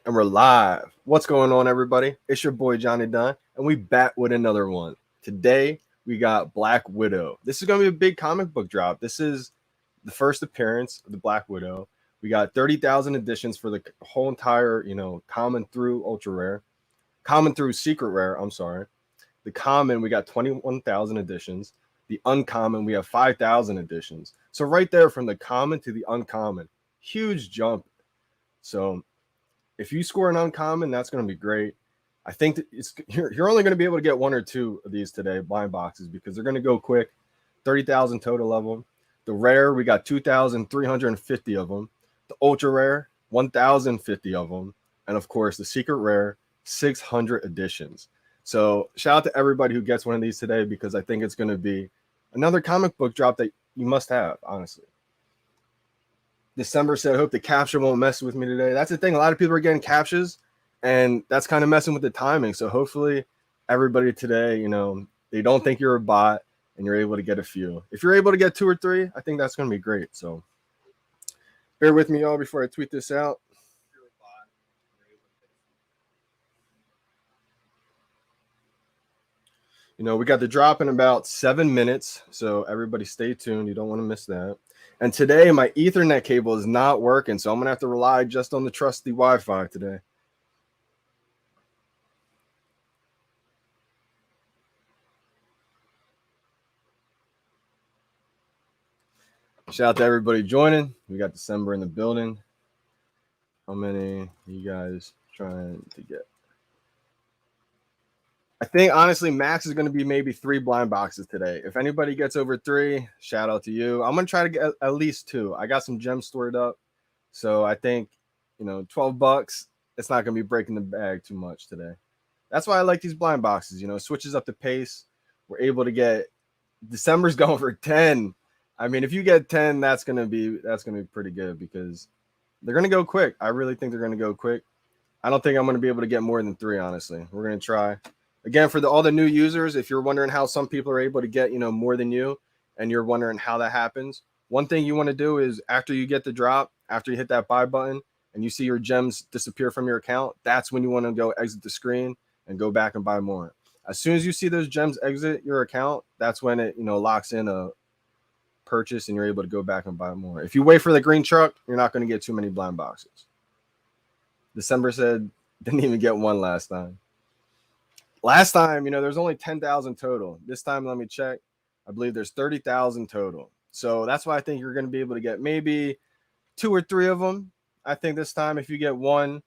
And we're live. What's going on, everybody? It's your boy Johnny Dunn, and we back with another one. Today we got Black Widow. This is going to be a big comic book drop. This is the first appearance of the Black Widow. We got 30,000 editions for the whole entire, common through ultra rare, common through secret rare. I'm sorry. The common, we got 21,000 editions. The uncommon, we have 5,000 editions. So right there, from the common to the uncommon, huge jump. So if you score an uncommon, that's going to be great. I think that you're only going to be able to get one or two of these today, blind boxes, because they're going to go quick. 30,000 total level. The rare, we got 2,350 of them. The ultra rare, 1,050 of them. And of course, the secret rare, 600 editions. So shout out to everybody who gets one of these today, because I think it's going to be another comic book drop that you must have, honestly. December said, I hope the capture won't mess with me today. That's the thing. A lot of people are getting captures, and that's kind of messing with the timing. So hopefully everybody today, they don't think you're a bot and you're able to get a few. If you're able to get 2 or 3, I think that's going to be great. So bear with me, y'all, before I tweet this out. We got the drop in about 7 minutes. So everybody stay tuned. You don't want to miss that. And today my Ethernet cable is not working, so I'm going to have to rely just on the trusty Wi-Fi today. Shout out to everybody joining. We got December in the building. How many you guys trying to get? I think, honestly, max is going to be maybe 3 blind boxes today. If anybody gets over 3, shout out to you. I'm going to try to get at least 2. I got some gems stored up. So I think, $12, it's not going to be breaking the bag too much today. That's why I like these blind boxes. Switches up the pace. We're able to get December's going for 10. I mean, if you get 10, that's gonna be pretty good, because they're gonna go quick. I really think they're gonna go quick. I don't think I'm gonna be able to get more than 3, honestly. We're gonna try. Again, for all the new users, if you're wondering how some people are able to get, more than you, and you're wondering how that happens, one thing you want to do is, after you get the drop, after you hit that buy button and you see your gems disappear from your account, that's when you want to go exit the screen and go back and buy more. As soon as you see those gems exit your account, that's when it, locks in a purchase and you're able to go back and buy more. If you wait for the green truck, you're not going to get too many blind boxes. December said didn't even get one last time. Last time, there's only 10,000 total. This time, let me check. I believe there's 30,000 total. So that's why I think you're going to be able to get maybe 2 or 3 of them. I think this time, if you get one,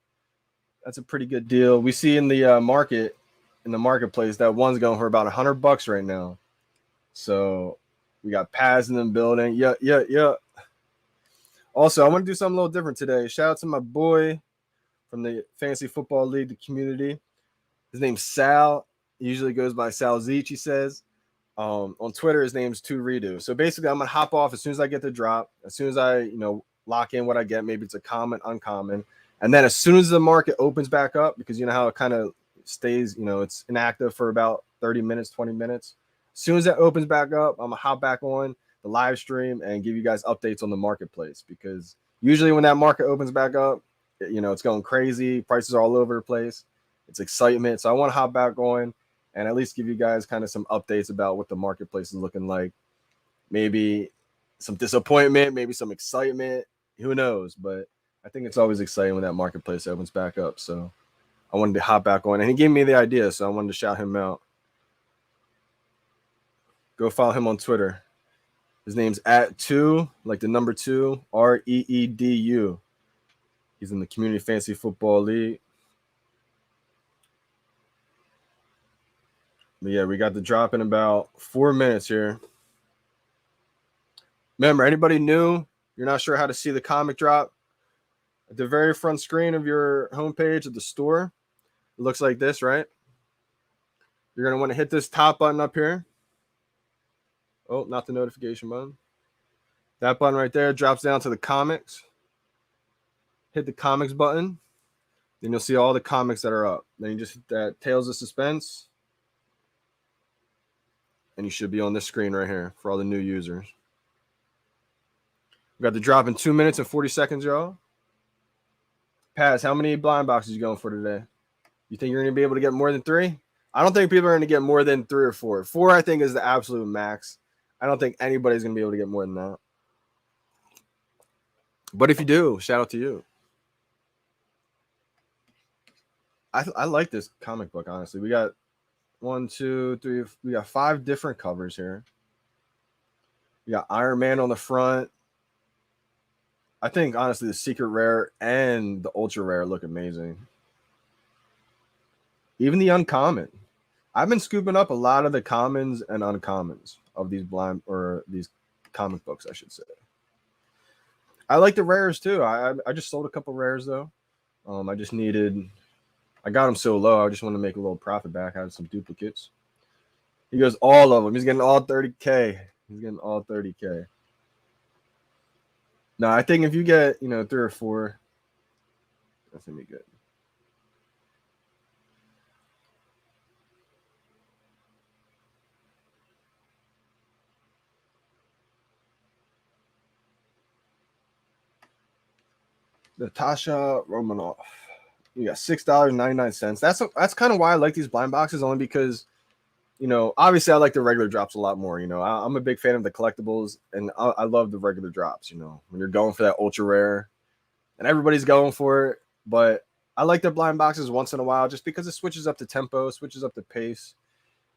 that's a pretty good deal. We see in the marketplace, that one's going for about $100 right now. So we got Paz in the building. Yeah. Also, I want to do something a little different today. Shout out to my boy from the Fantasy Football League, the community. His name's Sal. He usually goes by Sal Zeech, he says. On Twitter, his name's 2Redo. So basically, I'm going to hop off as soon as I get the drop. As soon as I, lock in what I get. Maybe it's a common, uncommon. And then as soon as the market opens back up, because you know how it kind of stays, it's inactive for about 30 minutes, 20 minutes. As soon as that opens back up, I'm going to hop back on the live stream and give you guys updates on the marketplace, because usually when that market opens back up, it's going crazy. Prices are all over the place. It's excitement. So I want to hop back on and at least give you guys kind of some updates about what the marketplace is looking like. Maybe some disappointment, maybe some excitement. Who knows? But I think it's always exciting when that marketplace opens back up. So I wanted to hop back on, and he gave me the idea, so I wanted to shout him out. Go follow him on Twitter. His name's @2, like the number 2, REEDU. He's in the Community Fantasy Football League. But yeah, we got the drop in about 4 minutes here. Remember, anybody new, you're not sure how to see the comic drop, at the very front screen of your homepage of the store, it looks like this, right? You're going to want to hit this top button up here. Oh, not the notification button. That button right there drops down to the comics. Hit the comics button. Then you'll see all the comics that are up. Then you just hit that Tales of Suspense. And you should be on this screen right here for all the new users. We got the drop in 2 minutes and 40 seconds, y'all. Paz, how many blind boxes you going for today? You think you're going to be able to get more than 3? I don't think people are going to get more than 3 or 4. 4, I think, is the absolute max. I don't think anybody's going to be able to get more than that. But if you do, shout out to you. I like this comic book, honestly. We got 1, 2, 3. We got 5 different covers here. We got Iron Man on the front. I think, honestly, the secret rare and the ultra rare look amazing. Even the uncommon. I've been scooping up a lot of the commons and uncommons of these these comic books, I should say. I like the rares too. I just sold a couple rares though. I got them so low. I just want to make a little profit back. I had some duplicates. He goes all of them. He's getting all 30K. He's getting all 30K. No, I think if you get 3 or 4, that's gonna be good. Natasha Romanoff. You got $6.99. That's kind of why I like these blind boxes, only because obviously I like the regular drops a lot more. I'm a big fan of the collectibles, and I love the regular drops. When you're going for that ultra rare, and everybody's going for it, but I like the blind boxes once in a while just because it switches up the tempo, switches up the pace,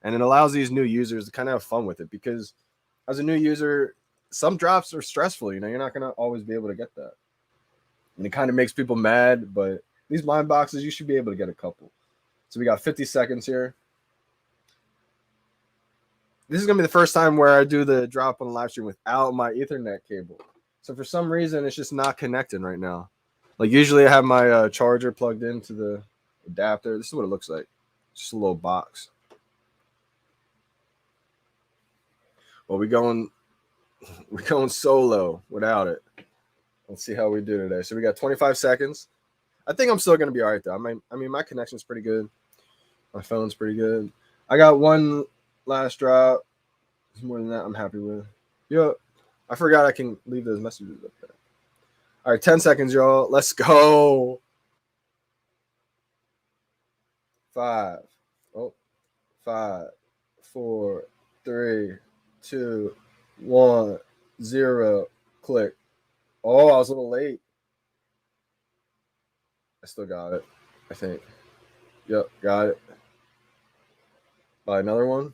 and it allows these new users to kind of have fun with it. Because as a new user, some drops are stressful. You're not gonna always be able to get that. And it kind of makes people mad, but these blind boxes, you should be able to get a couple. So we got 50 seconds here. This is going to be the first time where I do the drop on the live stream without my Ethernet cable. So for some reason, it's just not connecting right now. Like usually I have my charger plugged into the adapter. This is what it looks like. Just a little box. Well, we're going solo without it. Let's see how we do today. So we got 25 seconds. I think I'm still going to be all right, though. I mean, my connection's pretty good. My phone's pretty good. I got one last drop. More than that, I'm happy with. Yo, I forgot I can leave those messages up there. All right, 10 seconds, y'all. Let's go. 5, 4, 3, 2, 1, 0. Click. Oh, I was a little late. I still got it, I think. Yep, got it. Buy another one.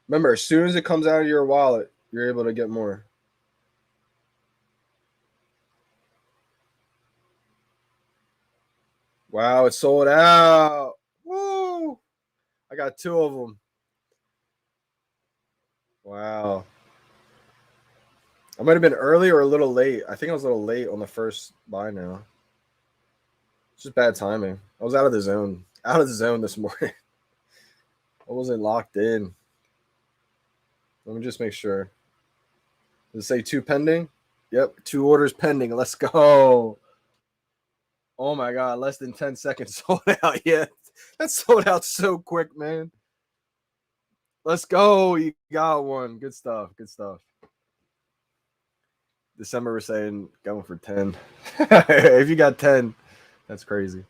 Remember, as soon as it comes out of your wallet, you're able to get more. Wow, it's sold out. Woo! I got 2 of them. Wow. I might have been early or a little late. I think I was a little late on the first buy now. It's just bad timing. I was out of the zone. Out of the zone this morning. I wasn't locked in. Let me just make sure. Does it say 2 pending? Yep, 2 orders pending. Let's go. Oh my God, less than 10 seconds sold out. Yeah, that sold out so quick, man. Let's go. You got one. Good stuff. Good stuff. December, we're saying going for 10. If you got 10, that's crazy.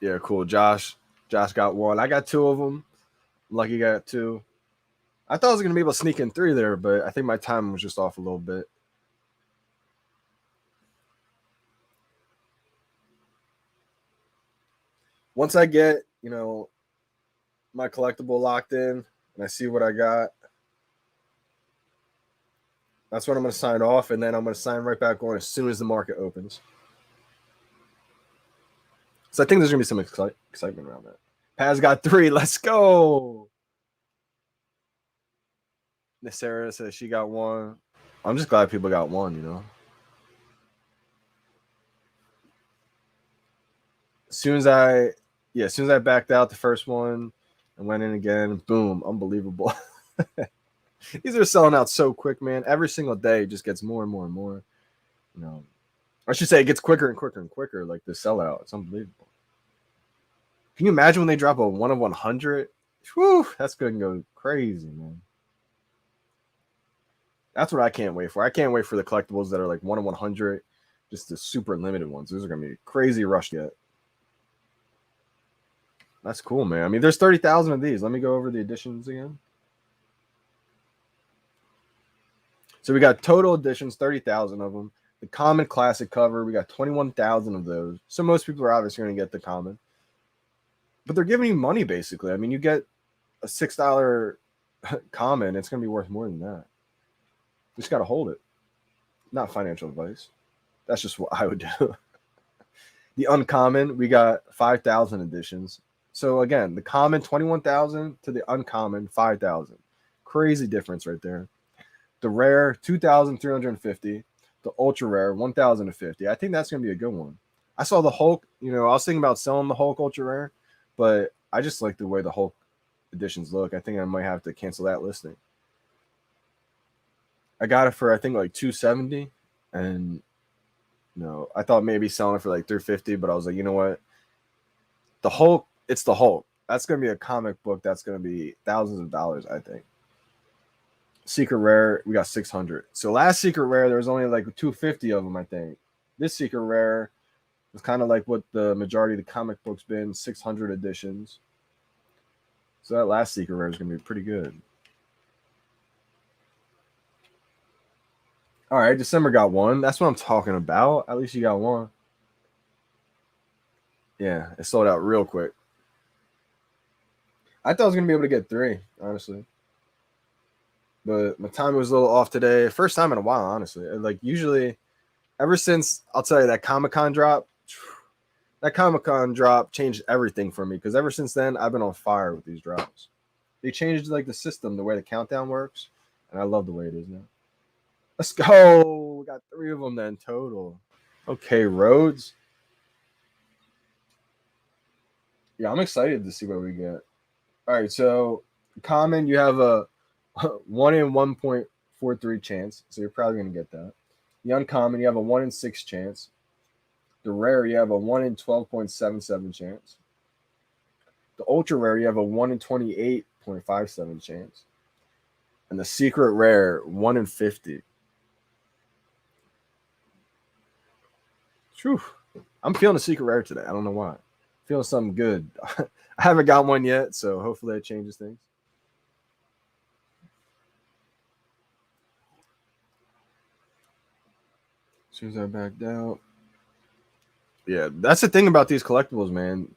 Yeah, cool. Josh got 1. I got 2 of them. Lucky got 2. I thought I was going to be able to sneak in 3 there, but I think my timing was just off a little bit. Once I get, my collectible locked in and I see what I got, that's when I'm going to sign off, and then I'm going to sign right back on as soon as the market opens. So I think there's going to be some excitement around that. Paz got 3. Let's go. Sarah says she got 1. I'm just glad people got 1, As soon as I backed out the first one and went in again, boom, unbelievable. These are selling out so quick, man. Every single day just gets more and more and more. I should say it gets quicker and quicker and quicker, like the sellout. It's unbelievable. Can you imagine when they drop a 1 of 100? Whew, that's going to go crazy, man. That's what I can't wait for. I can't wait for the collectibles that are like 1 in 100, just the super limited ones. Those are gonna be crazy rush to get. That's cool, man. I mean, there's 30,000 of these. Let me go over the editions again. So we got total editions, 30,000 of them. The common classic cover, we got 21,000 of those. So most people are obviously going to get the common. But they're giving you money, basically. I mean, you get a $6 common, it's going to be worth more than that. You just got to hold it. Not financial advice. That's just what I would do. The uncommon, we got 5,000 editions. So again, the common, 21,000 to the uncommon, 5,000. Crazy difference right there. The rare, 2,350. The ultra rare, 1,050. I think that's going to be a good one. I saw the Hulk. I was thinking about selling the Hulk ultra rare, but I just like the way the Hulk editions look. I think I might have to cancel that listing. I got it for, I think, like 270, and I thought maybe selling it for like 350, but I was like, you know what? The Hulk, it's the Hulk. That's going to be a comic book that's going to be thousands of dollars, I think. Secret rare, we got 600. So last secret rare, there was only like 250 of them, I think. This secret rare was kind of like what the majority of the comic books been, 600 editions. So that last secret rare is going to be pretty good. All right, December got one. That's what I'm talking about. At least you got one. Yeah, it sold out real quick. I thought I was going to be able to get 3, honestly. But my timing was a little off today. First time in a while, honestly. Like, usually, ever since, I'll tell you, that Comic-Con drop changed everything for me. Because ever since then, I've been on fire with these drops. They changed, like, the system, the way the countdown works. And I love the way it is now. Let's go. We got 3 of them then, total. Okay, Rhodes. Yeah, I'm excited to see what we get. All right, so common, you have a 1 in 1.43 chance, so you're probably going to get that. The uncommon, you have a 1 in 6 chance. The rare, you have a 1 in 12.77 chance. The ultra rare, you have a 1 in 28.57 chance. And the secret rare, 1 in 50. Whew. I'm feeling a secret rare today. I don't know why. Feeling something good. I haven't got one yet, so hopefully it changes things. As soon as I backed out. Yeah, that's the thing about these collectibles, man.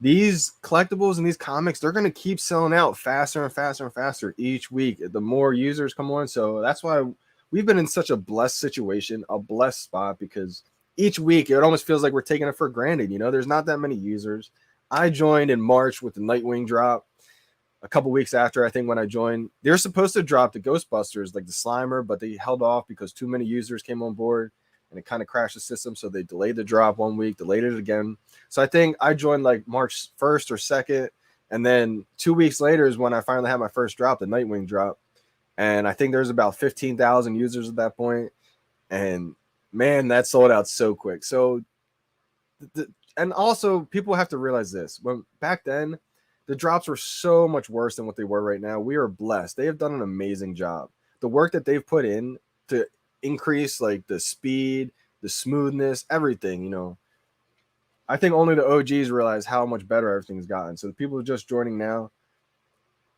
These collectibles and these comics, they're going to keep selling out faster and faster and faster each week. The more users come on. So that's why we've been in such a blessed situation, a blessed spot, because each week it almost feels like we're taking it for granted. There's not that many users. I joined in March with the Nightwing drop. A couple weeks after, I think, when I joined, they're supposed to drop the Ghostbusters, like the Slimer, but they held off because too many users came on board and it kind of crashed the system. So they delayed the drop 1 week, delayed it again. So I think I joined like March 1st or 2nd. And then 2 weeks later is when I finally had my first drop, the Nightwing drop. And I think there's about 15,000 users at that point. And man, that sold out so quick. So, and also people have to realize this. When back then, the drops were so much worse than what they were right now. We are blessed. They have done an amazing job. The work that they've put in to increase like the speed, the smoothness, everything, I think only the OGs realize how much better everything's gotten. So the people who are just joining now,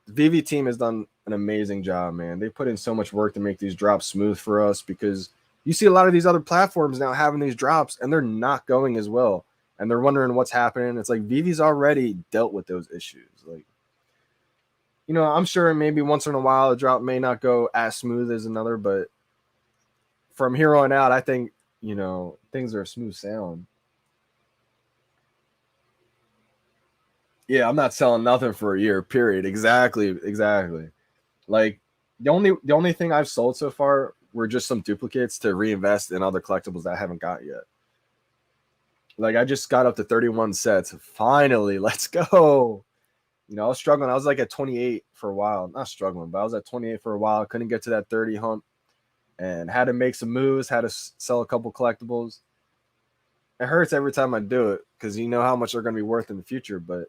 the VeVe team has done an amazing job, man. They put in so much work to make these drops smooth for us, because you see a lot of these other platforms now having these drops and they're not going as well. And they're wondering what's happening. It's like VeVe's already dealt with those issues. Like, I'm sure maybe once in a while a drop may not go as smooth as another, but from here on out, I think, things are smooth sailing. Yeah, I'm not selling nothing for a year, period. Exactly. Like the only thing I've sold so far were just some duplicates to reinvest in other collectibles that I haven't got yet. Like I just got up to 31 sets. Finally, let's go. I was struggling. I was like at 28 for a while. Not struggling, but I was at 28 for a while. Couldn't get to that 30 hump and had to make some moves, had to sell a couple collectibles. It hurts every time I do it because you know how much they're going to be worth in the future. But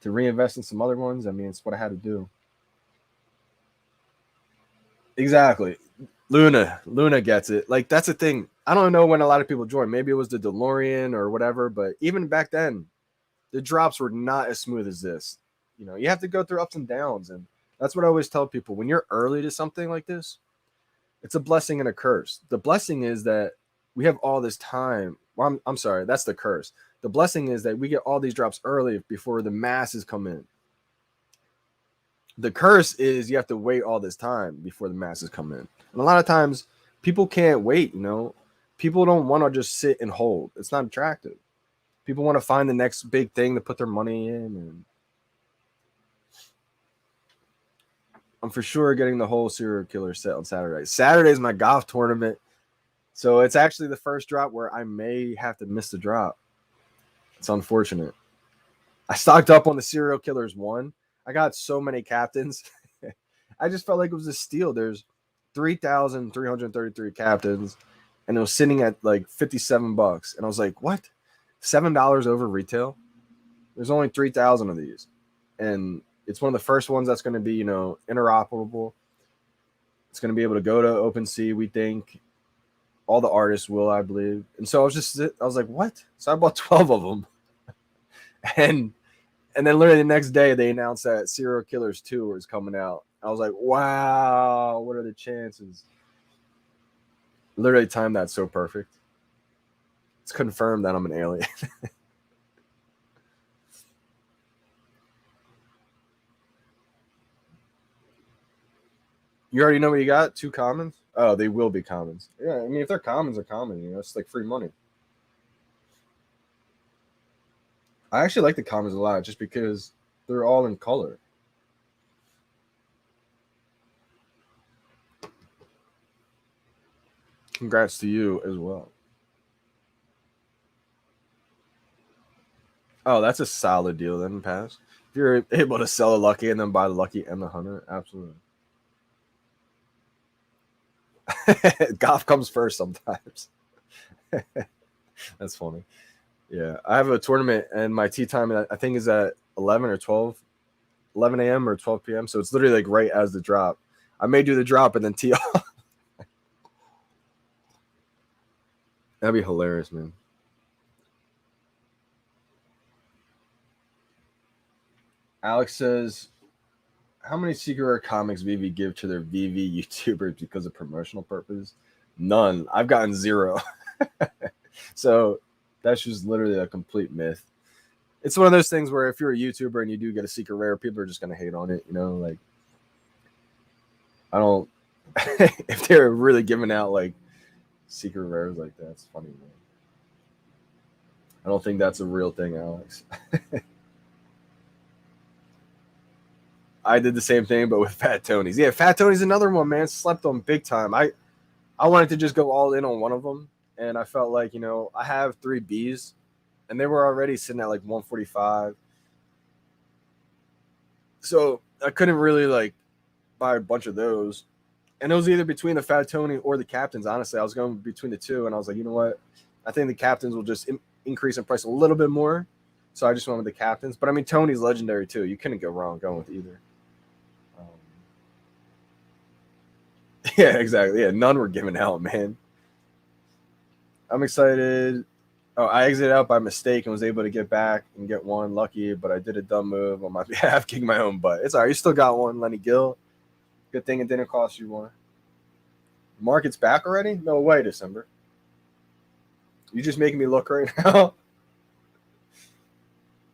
to reinvest in some other ones, I mean, it's what I had to do. Exactly. Luna gets it. Like, that's the thing. I don't know when a lot of people joined. Maybe it was the DeLorean or whatever, but even back then, the drops were not as smooth as this. You know, you have to go through ups and downs, and that's what I always tell people. When you're early to something like this, it's a blessing and a curse. The blessing is that we have all this time. Well, I'm sorry, that's the curse. The blessing is that we get all these drops early before the masses come in. The curse is you have to wait all this time before the masses come in. And a lot of times people can't wait, you know. People don't want to just sit and hold. It's not attractive. People want to find the next big thing to put their money in, and I'm for sure getting the whole serial killer set on Saturday. Saturday is my golf tournament. So it's actually the first drop where I may have to miss the drop. It's unfortunate. I stocked up on the serial killers one. I got so many captains. I just felt like it was a steal. There's 3,333 captains, and it was sitting at like $57. And I was like, what? $7 over retail? There's only 3,000 of these. And it's one of the first ones that's going to be, you know, interoperable. It's going to be able to go to OpenSea, we think. All the artists will, I believe. And so I was like, what? So I bought 12 of them. And then literally the next day they announced that Serial Killers 2 is coming out. I was like, wow, what are the chances? Literally timed that so perfect. It's confirmed that I'm an alien. You already know what you got? 2 commons? Oh, they will be commons. Yeah, I mean, if they're commons, they're common. You know, it's like free money. I actually like the commons a lot just because they're all in color. Congrats to you as well. Oh, that's a solid deal then, Pass. If you're able to sell a Lucky and then buy the Lucky and the Hunter, absolutely. Golf comes first sometimes. That's funny. Yeah, I have a tournament and my tea time I think is at 11 or 12, 11 a.m. or 12 p.m. So it's literally like right as the drop. I may do the drop and then tee off. That'd be hilarious, man. Alex says, how many secret rare comics VeVe give to their VeVe YouTubers because of promotional purpose? None. I've gotten 0. So that's just literally a complete myth. It's one of those things where if you're a YouTuber and you do get a secret rare, people are just gonna hate on it. You know, like I don't. If they're really giving out like secret rares like that, it's funny, man. I don't think that's a real thing, Alex. I did the same thing, but with Fat Tony's. Yeah, Fat Tony's another one, man. Slept on big time. I wanted to just go all in on one of them, and I felt like, you know, I have 3 Bs, and they were already sitting at like 145. So I couldn't really like buy a bunch of those. And it was either between the Fat Tony or the captains. Honestly, I was going between the two, and I was like, you know what? I think the captains will just increase in price a little bit more. So I just went with the captains. But I mean, Tony's legendary too. You couldn't go wrong going with either. Um, yeah, exactly. Yeah, none were given out, man. I'm excited. Oh, I exited out by mistake and was able to get back and get one lucky, but I did a dumb move on my behalf, kicking my own butt. It's all right. You still got one, Lenny Gill. Good thing it didn't cost you one. Market's back already? No way, December. You just making me look right now.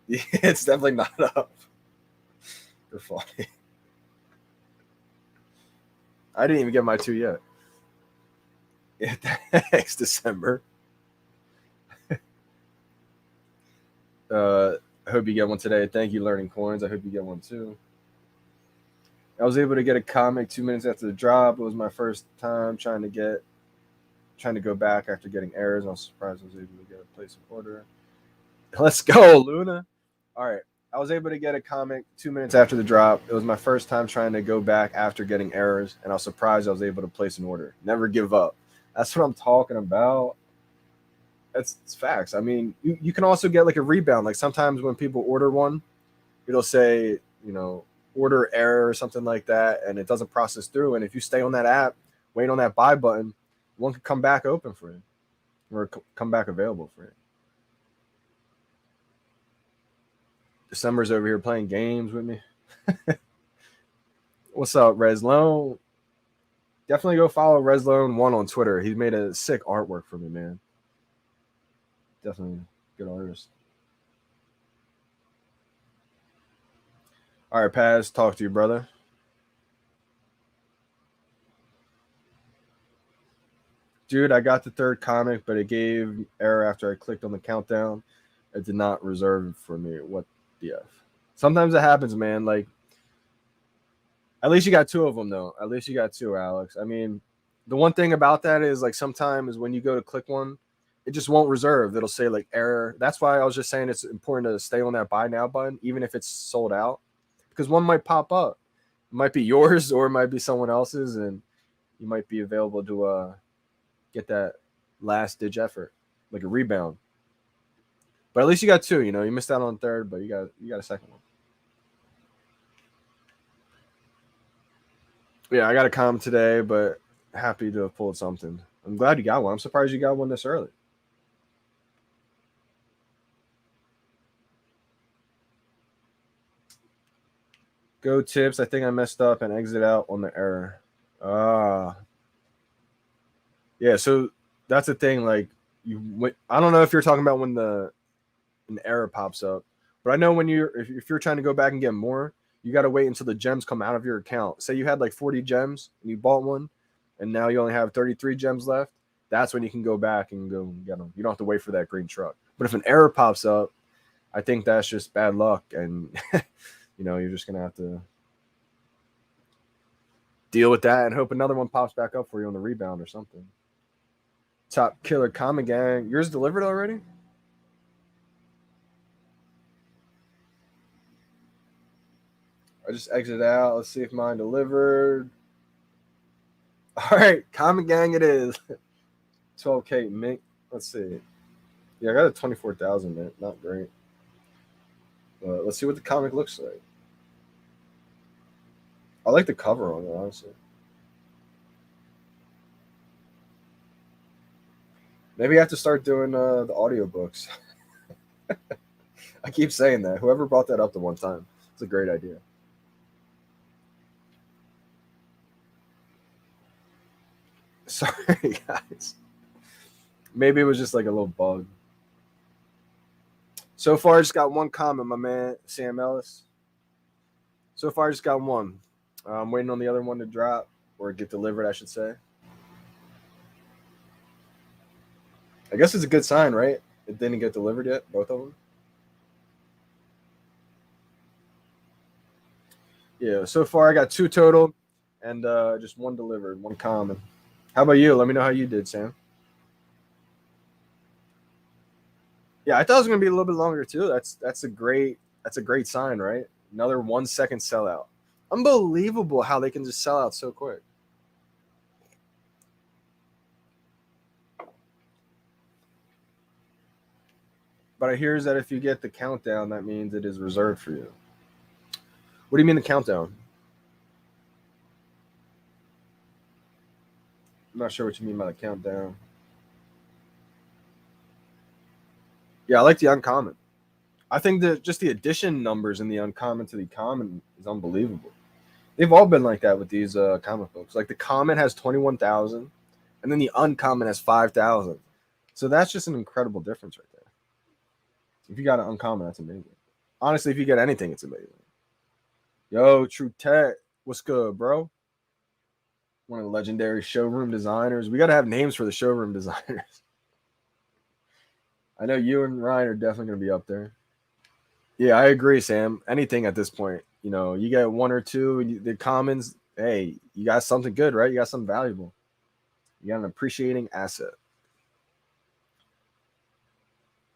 Yeah, it's definitely not up. You're funny. I didn't even get my 2 yet. Yeah, thanks, December. I hope you get one today. Thank you, Learning Coins. I hope you get one too. I was able to get a comic 2 minutes after the drop. It was my first time trying to go back after getting errors. I was surprised I was able to get a place of order. Let's go, Luna. All right. I was able to get a comic 2 minutes after the drop. It was my first time trying to go back after getting errors, and I was surprised I was able to place an order. Never give up. That's what I'm talking about. It's facts. I mean, you can also get like a rebound. Like sometimes when people order one, it'll say, you know, order error or something like that, and it doesn't process through. And if you stay on that app waiting on that buy button, one could come back open for you, or come back available for you. December's over here playing games with me. What's up, Reslone? Definitely go follow Reslone1 on Twitter. He's made a sick artwork for me, man. Definitely good artist. All right, Paz, talk to you, brother. Dude, I got the third comic, but it gave error after I clicked on the countdown. It did not reserve for me. What the F? Sometimes it happens, man. Like, at least you got two of them, though. At least you got two, Alex. I mean, the one thing about that is, like, sometimes when you go to click one, it just won't reserve. It'll say, like, error. That's why I was just saying it's important to stay on that buy now button, even if it's sold out, because one might pop up. It might be yours or it might be someone else's, and you might be available to get that last ditch effort, like a rebound. But at least you got two. You know, you missed out on third, but you got a second one. Yeah, I got a comment today, but happy to have pulled something. I'm glad you got one. I'm surprised you got one this early. Go tips. I think I messed up and exit out on the error. Yeah, so that's the thing. Like, I don't know if you're talking about when an error pops up, but I know when if you're trying to go back and get more, you got to wait until the gems come out of your account. Say you had like 40 gems and you bought one, and now you only have 33 gems left. That's when you can go back and go get them. You don't have to wait for that green truck. But if an error pops up, I think that's just bad luck, and you're just gonna have to deal with that and hope another one pops back up for you on the rebound or something. Top Killer Comic Gang. Yours delivered already? I just exited out. Let's see if mine delivered. All right, Comic Gang it is. 12K mint. Let's see. Yeah, I got a 24,000 mint. Not great. But let's see what the comic looks like. I like the cover on it, honestly. Maybe I have to start doing the audiobooks. I keep saying that. Whoever brought that up the one time, it's a great idea. Sorry, guys. Maybe it was just like a little bug. So far, I just got one comment, my man, Sam Ellis. So far, I just got one. I'm waiting on the other one to drop or get delivered, I should say. I guess it's a good sign, right? It didn't get delivered yet, both of them. Yeah, so far I got two total and just one delivered, one common. How about you? Let me know how you did, Sam. Yeah, I thought it was gonna be a little bit longer too. That's a great sign, right? Another 1 second sellout. Unbelievable how they can just sell out so quick. But I hear that if you get the countdown, that means it is reserved for you. What do you mean the countdown? I'm not sure what you mean by the countdown. Yeah, I like the uncommon. I think that just the addition numbers in the uncommon to the common is unbelievable. They've all been like that with these comic books. Like the common has 21,000, and then the uncommon has 5,000. So that's just an incredible difference right there. If you got an uncommon, that's amazing. Honestly, if you get anything, it's amazing. Yo, True Tech, what's good, bro? One of the legendary showroom designers. We got to have names for the showroom designers. I know you and Ryan are definitely going to be up there. Yeah, I agree, Sam. Anything at this point, you get one or two, the commons. Hey, you got something good, right? You got something valuable. You got an appreciating asset.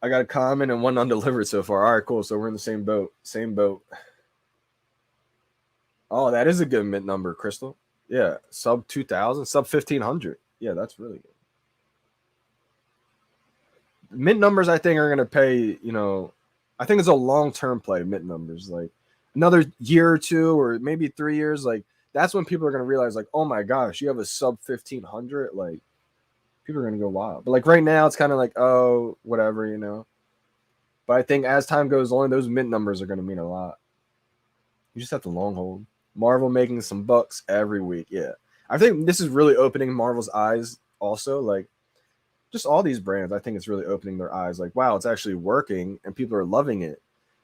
I got a common and one undelivered so far. All right, cool. So we're in the same boat. Same boat. Oh, that is a good mint number, Crystal. Yeah, sub 2,000, sub 1,500. Yeah, that's really good. Mint numbers, I think, are going to pay, I think it's a long-term play, mint numbers. Like another year or two or maybe 3 years, like that's when people are gonna realize like, oh my gosh, you have a sub 1500. Like people are gonna go wild. But like right now, it's kind of like, oh, whatever, you know. But I think as time goes on, those mint numbers are gonna mean a lot. You just have to long hold. Marvel making some bucks every week. Yeah, I think this is really opening Marvel's eyes. Also, like just all these brands, I think it's really opening their eyes. Like, wow, it's actually working, and people are loving it.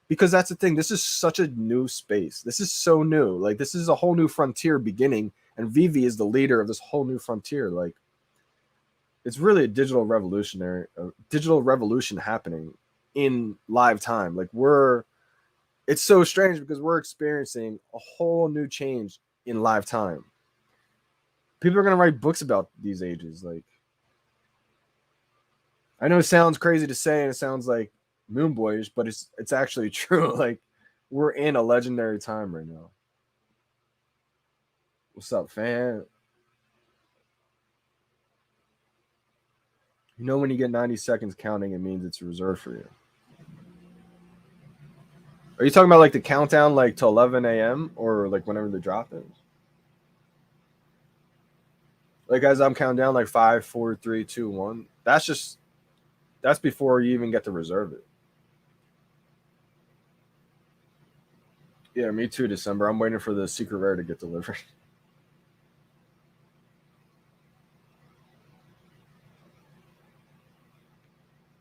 Because that's the thing. This is such a new space. This is so new. Like, this is a whole new frontier beginning, and VeVe is the leader of this whole new frontier. Like, it's really a digital revolution happening in live time. Like, it's so strange because we're experiencing a whole new change in live time. People are gonna write books about these ages. Like, I know it sounds crazy to say, and it sounds like moon boyish, but it's actually true. Like, we're in a legendary time right now. What's up, fan? You know when you get 90 seconds counting, it means it's reserved for you. Are you talking about like the countdown, like to 11 a.m. or like whenever the drop is? Like as I'm counting down, like 5, 4, 3, 2, 1. That's before you even get to reserve it. Yeah, me too. December. I'm waiting for the secret rare to get delivered.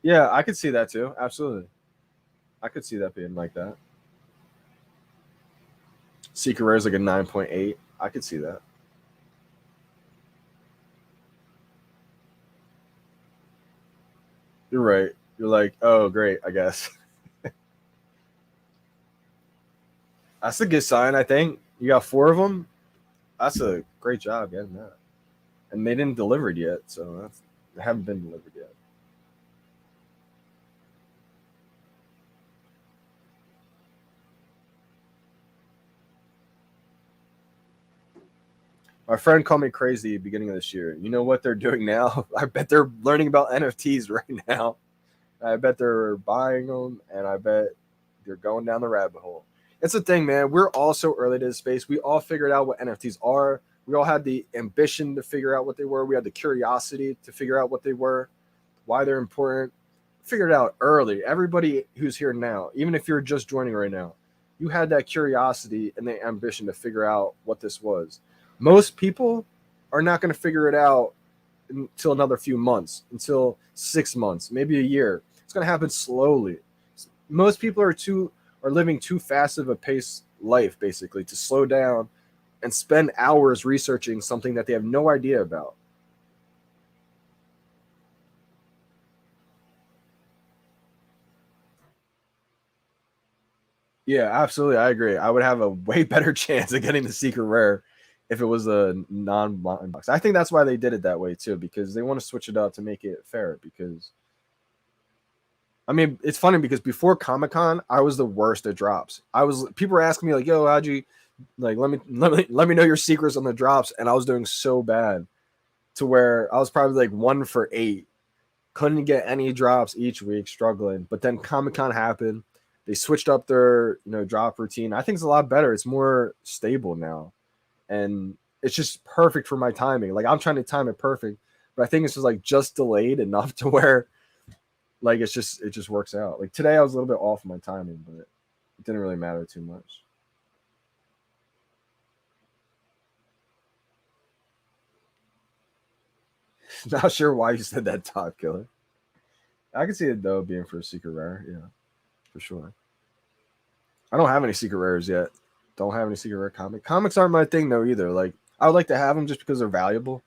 Yeah, I could see that too. Absolutely, I could see that being like that. Secret rare is like a 9.8. I could see that. You're right. You're like, oh, great. I guess that's a good sign. I think you got 4 of them. That's a great job getting that. And they didn't deliver it yet, so they haven't been delivered yet. My friend called me crazy at the beginning of this year. You know what they're doing now? I bet they're learning about NFTs right now. I bet they're buying them, and I bet they're going down the rabbit hole. It's the thing, man. We're all so early to the space. We all figured out what NFTs are. We all had the ambition to figure out what they were. We had the curiosity to figure out what they were, why they're important. Figured it out early. Everybody who's here now, even if you're just joining right now, you had that curiosity and the ambition to figure out what this was. Most people are not going to figure it out until another few months, until 6 months, maybe a year. It's going to happen slowly. Most people are living too fast of a pace life, basically, to slow down and spend hours researching something that they have no idea about. Yeah, absolutely. I agree. I would have a way better chance of getting the secret rare if it was a non-blind box. I think that's why they did it that way too, because they want to switch it up to make it fair. Because I mean, it's funny because before Comic Con, I was the worst at drops. People were asking me like, "Yo, how'd you like? Let me know your secrets on the drops," and I was doing so bad to where I was probably like 1 for 8. Couldn't get any drops each week, struggling. But then Comic Con happened. They switched up their drop routine. I think it's a lot better. It's more stable now, and it's just perfect for my timing. Like I'm trying to time it perfect, but I think it's just delayed enough to where like it just works out. Like today, I was a little bit off my timing, but it didn't really matter too much. Not sure why you said that, Top Killer. I can see it though being for a secret rare. Yeah, for sure. I don't have any secret rares yet. Don't have any secret rare comics aren't my thing though either. Like I would like to have them just because they're valuable,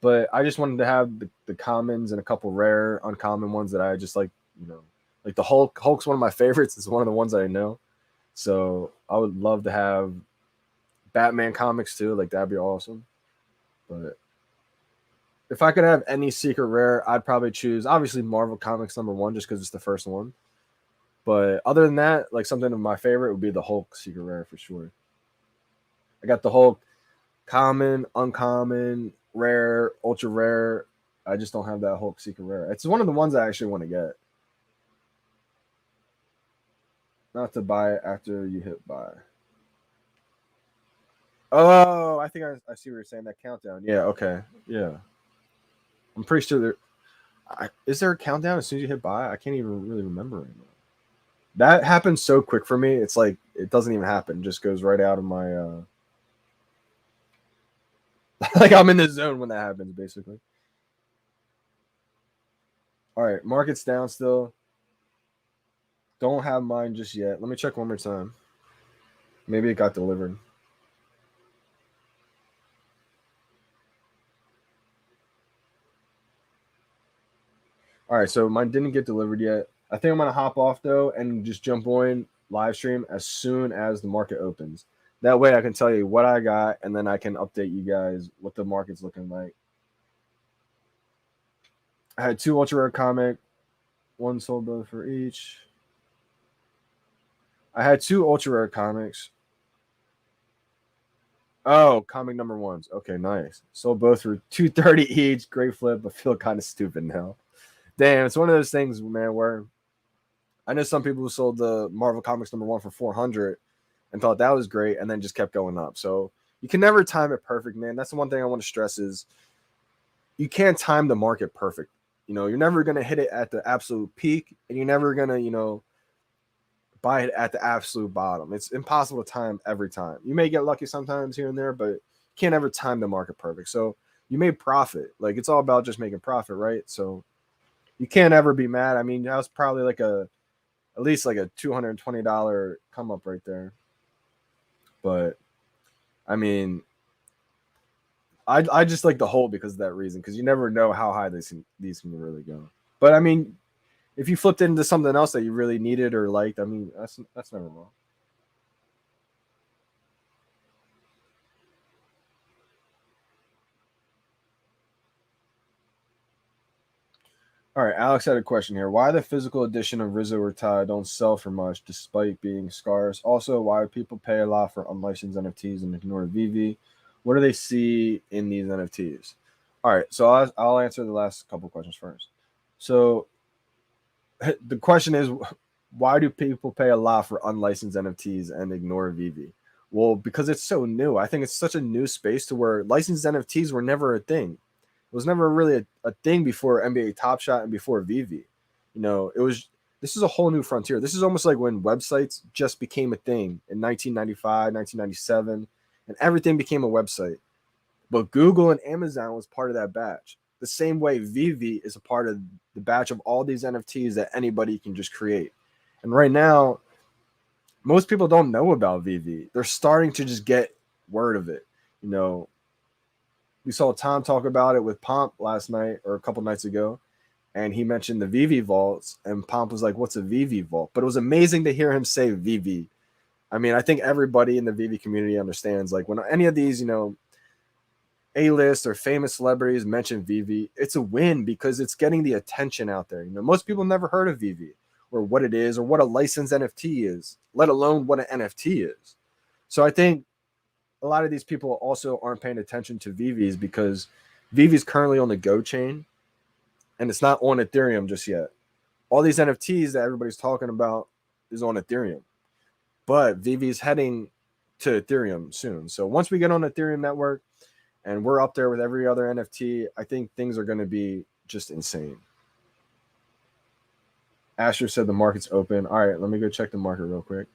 but I just wanted to have the commons and a couple rare uncommon ones that I just like. You know, like the Hulk. Hulk's one of my favorites. It's one of the ones that I know. So I would love to have Batman comics too. Like that'd be awesome. But if I could have any secret rare, I'd probably choose obviously Marvel Comics #1 just because it's the first one. But other than that, like something of my favorite would be the Hulk secret rare for sure. I got the Hulk common, uncommon, rare, ultra rare. I just don't have that Hulk secret rare. It's one of the ones I actually want to get. Not to buy it after you hit buy. Oh, I think I see what you're saying. That countdown. Yeah. Okay. Yeah. I'm pretty sure there. Is there a countdown as soon as you hit buy? I can't even really remember anymore. That happens so quick for me. It's like it doesn't even happen. It just goes right out of my. Like I'm in the zone when that happens, basically. All right, market's down still. Don't have mine just yet. Let me check one more time. Maybe it got delivered. All right, so mine didn't get delivered yet. I think I'm gonna hop off though and just jump on live stream as soon as the market opens. That way I can tell you what I got and then I can update you guys what the market's looking like. I had 2 ultra rare comic, one sold both for each. I had 2 ultra rare comics. Oh, comic number ones. Okay, nice. Sold both for 230 each. Great flip. I feel kind of stupid now. Damn, it's one of those things, man, where I know some people who sold the Marvel Comics number one for 400 and thought that was great and then just kept going up. So you can never time it perfect, man. That's the one thing I want to stress is you can't time the market perfect. You know, you're never going to hit it at the absolute peak and you're never going to, buy it at the absolute bottom. It's impossible to time every time. You may get lucky sometimes here and there, but you can't ever time the market perfect. So you made profit. Like it's all about just making profit, right? So you can't ever be mad. I mean, that was probably like at least like a $220 come up right there. But I mean, I just like the hold because of that reason, because you never know how high these can really go. But I mean, if you flipped it into something else that you really needed or liked, I mean, that's never wrong. All right, Alex had a question here. Why the physical edition of Rizzo or Ty don't sell for much despite being scarce? Also, why do people pay a lot for unlicensed NFTs and ignore VeVe? What do they see in these NFTs? All right, so I'll answer the last couple questions first. So the question is, why do people pay a lot for unlicensed NFTs and ignore VeVe? Well, because it's so new. I think it's such a new space to where licensed NFTs were never a thing. It was never really a thing before NBA Top Shot and before VeVe. This is a whole new frontier. This is almost like when websites just became a thing in 1995, 1997, and everything became a website. But Google and Amazon was part of that batch. The same way VeVe is a part of the batch of all these NFTs that anybody can just create. And right now, most people don't know about VeVe. They're starting to just get word of it. You know, we saw Tom talk about it with Pomp last night or a couple nights ago, and he mentioned the VeVe vaults, and Pomp was like, "What's a VeVe vault?" But it was amazing to hear him say VeVe. I mean, I think everybody in the VeVe community understands. Like when any of these, A-list or famous celebrities mention VeVe, it's a win because it's getting the attention out there. Most people never heard of VeVe or what it is or what a licensed NFT is, let alone what an NFT is. So I think a lot of these people also aren't paying attention to VeVe's because VeVe is currently on the Go chain and it's not on Ethereum just yet. All these NFTs that everybody's talking about is on Ethereum, but VeVe is heading to Ethereum soon. So once we get on Ethereum network and we're up there with every other NFT, I think things are going to be just insane. Asher said the market's open. All right, let me go check the market real quick.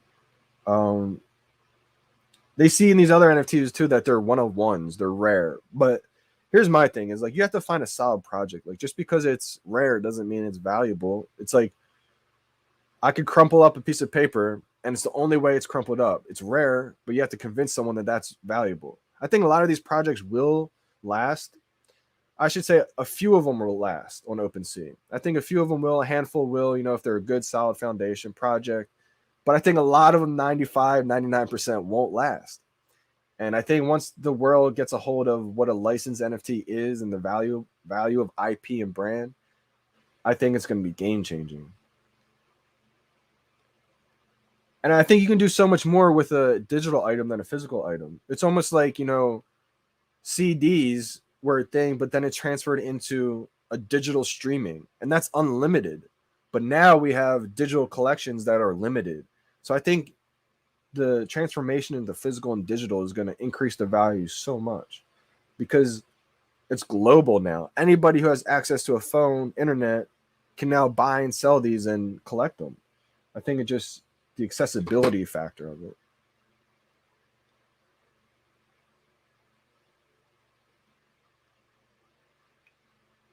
They see in these other NFTs too that they're one of ones, they're rare. But here's my thing: is like you have to find a solid project. Like just because it's rare doesn't mean it's valuable. It's like I could crumple up a piece of paper, and it's the only way it's crumpled up. It's rare, but you have to convince someone that that's valuable. I think a lot of these projects will last. I should say a few of them will last on OpenSea. I think a few of them will, a handful will, if they're a good, solid foundation project. But I think a lot of them, 95, 99%, won't last. And I think once the world gets a hold of what a licensed NFT is and the value of IP and brand, I think it's going to be game changing. And I think you can do so much more with a digital item than a physical item. It's almost like, CDs were a thing, but then it transferred into a digital streaming, and that's unlimited. But now we have digital collections that are limited. So I think the transformation into physical and digital is going to increase the value so much because it's global now. Anybody who has access to a phone, internet, can now buy and sell these and collect them. I think it just the accessibility factor of it.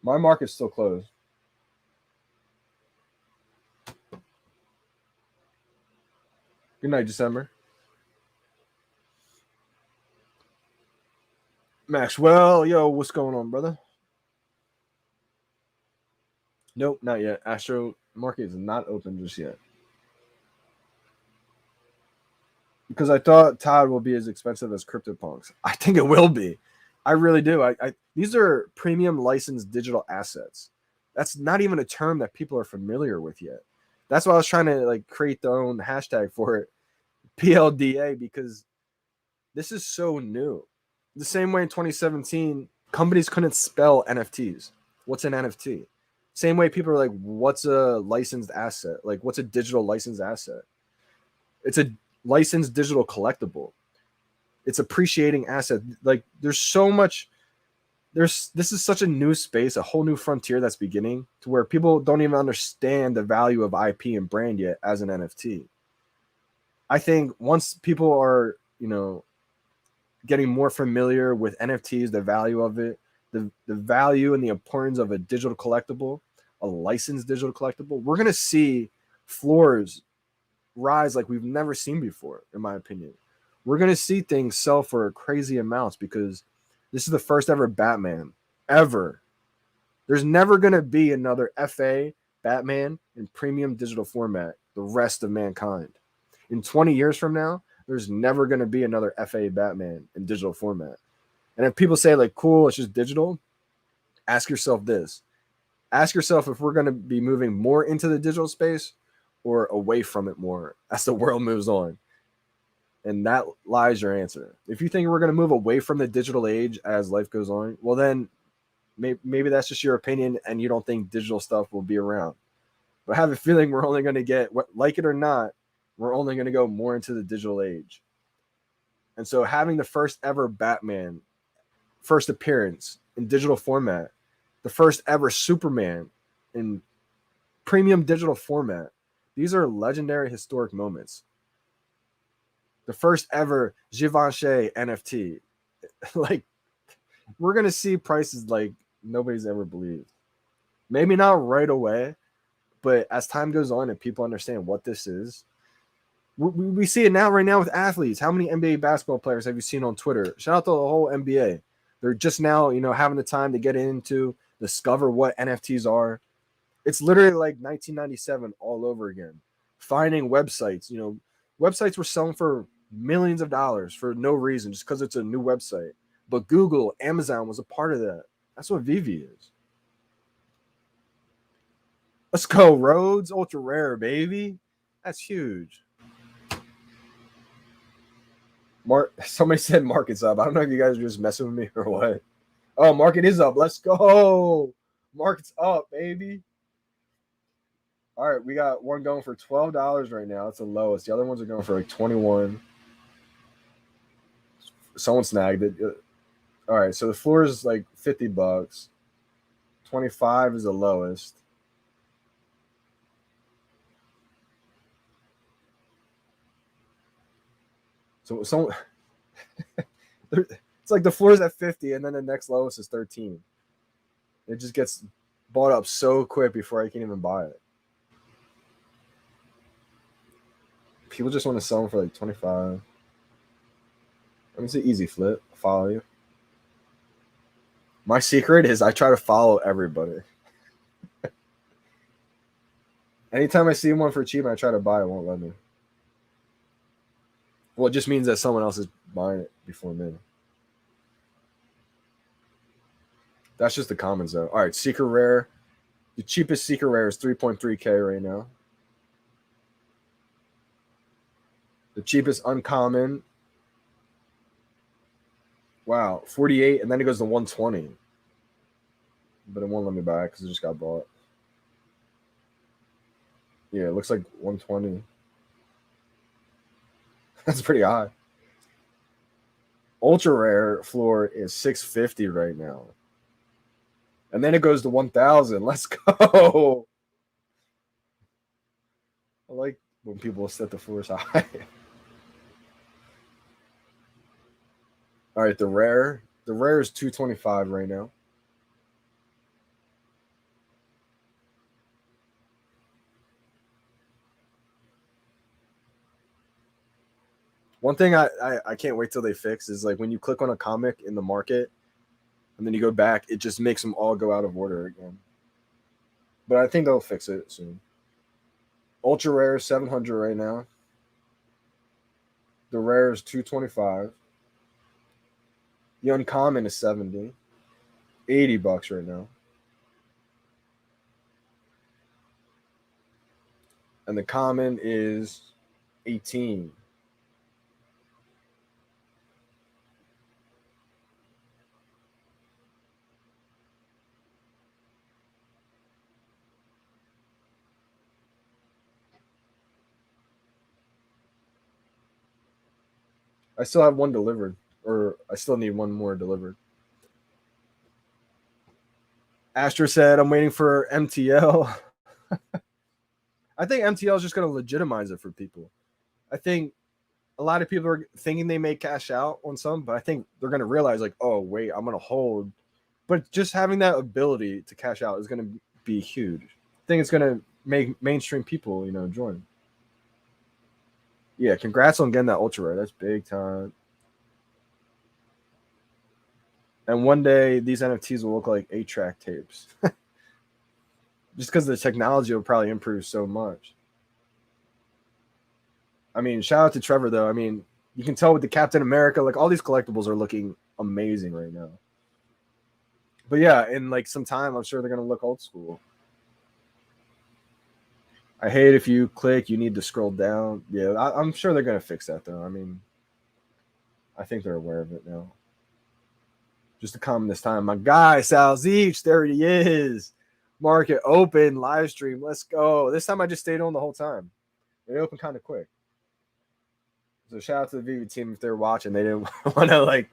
My market's still closed. Good night, December. Maxwell, yo, what's going on, brother? Nope, not yet. Astro market is not open just yet. Because I thought Todd will be as expensive as CryptoPunks. I think it will be. I really do. I these are premium licensed digital assets. That's not even a term that people are familiar with yet. That's why I was trying to like create their own hashtag for it, PLDA, because this is so new. The same way in 2017, companies couldn't spell NFTs. What's an NFT? Same way people are like, what's a licensed asset? Like, what's a digital licensed asset? It's a licensed digital collectible. It's appreciating asset. Like, there's so much. This is such a new space, a whole new frontier that's beginning to where people don't even understand the value of IP and brand yet as an NFT. I think once people are, getting more familiar with NFTs, the value of it, the value and the importance of a digital collectible, a licensed digital collectible, we're going to see floors rise like we've never seen before, in my opinion. We're going to see things sell for crazy amounts because this is the first ever Batman, ever. There's never going to be another FA Batman in premium digital format the rest of mankind. In 20 years from now, there's never going to be another FA Batman in digital format. And if people say, like, cool, it's just digital, ask yourself this. Ask yourself if we're going to be moving more into the digital space or away from it more as the world moves on. And that lies your answer. If you think we're going to move away from the digital age as life goes on, well, then maybe that's just your opinion and you don't think digital stuff will be around. But I have a feeling we're only going to get, like it or not, we're only going to go more into the digital age. And so having the first ever Batman, first appearance in digital format, the first ever Superman in premium digital format, these are legendary historic moments. The first ever Givenchy NFT. Like, we're going to see prices like nobody's ever believed. Maybe not right away, but as time goes on and people understand what this is, we see it now, right now with athletes. How many NBA basketball players have you seen on Twitter? Shout out to the whole NBA. They're just now, having the time to get into, discover what NFTs are. It's literally like 1997 all over again. Finding websites, websites were selling for millions of dollars for no reason, just because it's a new website. But Google, Amazon was a part of that. That's what VeVe is. Let's go, Rhodes. Ultra rare, baby. That's huge. Somebody said market's up. I don't know if you guys are just messing with me or what. Oh, market is up. Let's go. Market's up, baby. All right, we got one going for $12 right now. That's the lowest. The other ones are going for like 21. Someone snagged it. All right, so the floor is like $50. 25 is the lowest. So it's like the floor is at 50 and then the next lowest is 13. It just gets bought up so quick before I can even buy it. People just want to sell them for like 25. I mean, it's an easy flip. I'll follow you. My secret is I try to follow everybody. Anytime I see one for cheap and I try to buy it, won't let me. Well, it just means that someone else is buying it before me. That's just the comments, though. All right, secret rare. The cheapest secret rare is 3.3K right now. The cheapest uncommon. Wow, 48, and then it goes to 120. But it won't let me buy it because it just got bought. Yeah, it looks like 120. That's pretty high. Ultra rare floor is 650 right now. And then it goes to 1,000. Let's go. I like when people set the floors high. All right, the rare. The rare is 225 right now. One thing I can't wait till they fix is like when you click on a comic in the market and then you go back, it just makes them all go out of order again. But I think they'll fix it soon. Ultra rare is 700 right now. The rare is 225. The uncommon is 70. $80 right now. And the common is 18. I still have one delivered, or I still need one more delivered. Astra said, I'm waiting for MTL. I think MTL is just going to legitimize it for people. I think a lot of people are thinking they may cash out on some, but I think they're going to realize, like, oh, wait, I'm going to hold. But just having that ability to cash out is going to be huge. I think it's going to make mainstream people, join. Yeah, congrats on getting that ultra rare. That's big time. And one day these NFTs will look like 8-track tapes. Just because the technology will probably improve so much. I mean, shout out to Trevor, though. I mean, you can tell with the Captain America, like all these collectibles are looking amazing right now. But yeah, in like some time, I'm sure they're going to look old school. I hate if you click, you need to scroll down. Yeah, I'm sure they're going to fix that, though. I mean, I think they're aware of it now. Just to come this time. My guy, Sal Zeech, there he is. Market open, live stream. Let's go. This time I just stayed on the whole time. They opened kind of quick. So shout out to the VeVe team if they're watching. They didn't want to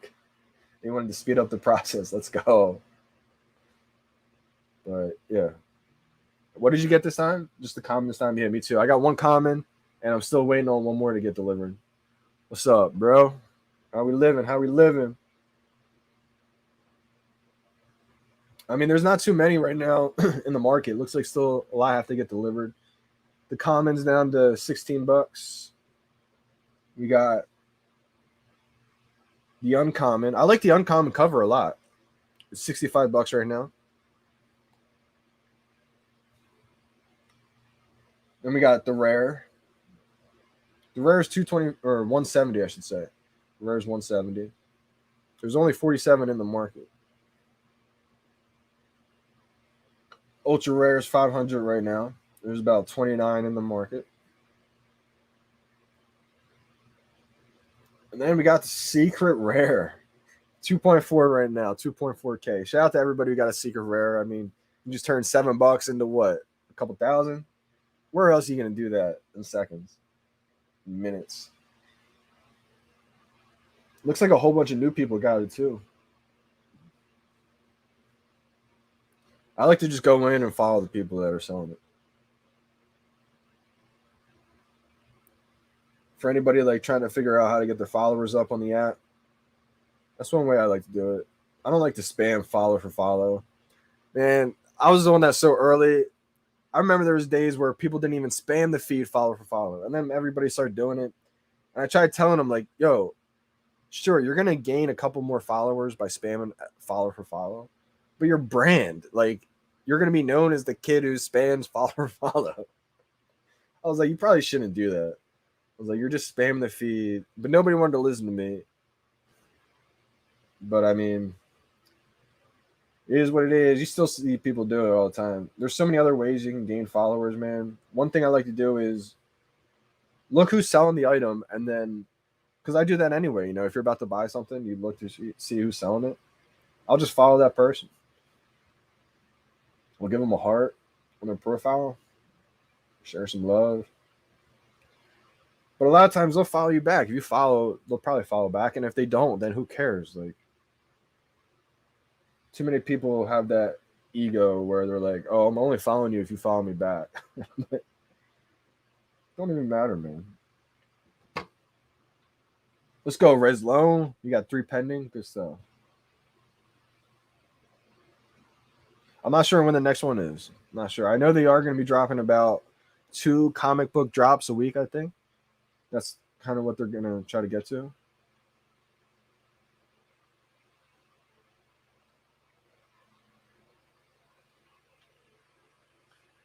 they wanted to speed up the process. Let's go. But yeah. What did you get this time? Just the common this time? Yeah, me too. I got one common, and I'm still waiting on one more to get delivered. What's up, bro? How we living? How we living? I mean, there's not too many right now in the market. Looks like still a lot have to get delivered. The commons down to $16. We got the uncommon. I like the uncommon cover a lot. It's $65 right now. Then we got the rare. The rare is 220 or 170, I should say. The rare is 170. There's only 47 in the market. Ultra rare is 500 right now. There's about 29 in the market. And then we got the secret rare. 2.4 right now, 2.4K. Shout out to everybody who got a secret rare. I mean, you just turned $7 into what? A couple thousand? Where else are you going to do that in seconds? Minutes. Looks like a whole bunch of new people got it too. I like to just go in and follow the people that are selling it. For anybody like trying to figure out how to get their followers up on the app, that's one way I like to do it. I don't like to spam follow for follow. Man, I was the one that's so early. I remember there was days where people didn't even spam the feed follow for follow, and then everybody started doing it. And I tried telling them like, "Yo, sure, you're gonna gain a couple more followers by spamming follow for follow, but your brand, like, you're gonna be known as the kid who spams follow for follow." I was like, "You probably shouldn't do that." I was like, "You're just spamming the feed," but nobody wanted to listen to me. But I mean, it is what it is. You still see people do it all the time. There's so many other ways you can gain followers, man. One thing I like to do is look who's selling the item, and then, because I do that anyway, if you're about to buy something, you look to see who's selling it. I'll just follow that person. We'll give them a heart on their profile, share some love. But a lot of times they'll follow you back. If you follow, they'll probably follow back. And if they don't, then who cares? Like, too many people have that ego where they're like, "Oh, I'm only following you if you follow me back." Don't even matter, man. Let's go, Res Loan. You got 3 pending. Good stuff. I'm not sure when the next one is. I'm not sure. I know they are going to be dropping about 2 comic book drops a week, I think. That's kind of what they're going to try to get to.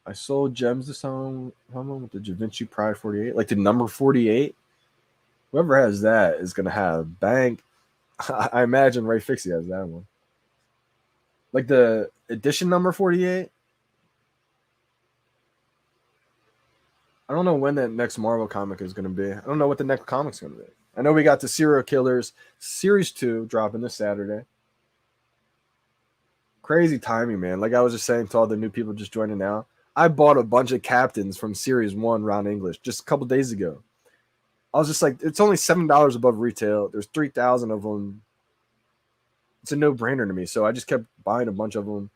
I sold gems to someone with the Da Vinci Pride 48. Like the number 48. Whoever has that is going to have bank. I imagine Ray Fixie has that one. Like the edition number 48. I don't know when that next Marvel comic is going to be. I don't know what the next comic's going to be. I know we got the Serial Killers Series 2 dropping this Saturday. Crazy timing, man. Like I was just saying to all the new people just joining now, I bought a bunch of captains from Series 1 Round English just a couple days ago. I was just like, it's only $7 above retail. There's 3,000 of them. It's a no-brainer to me. So I just kept buying a bunch of them.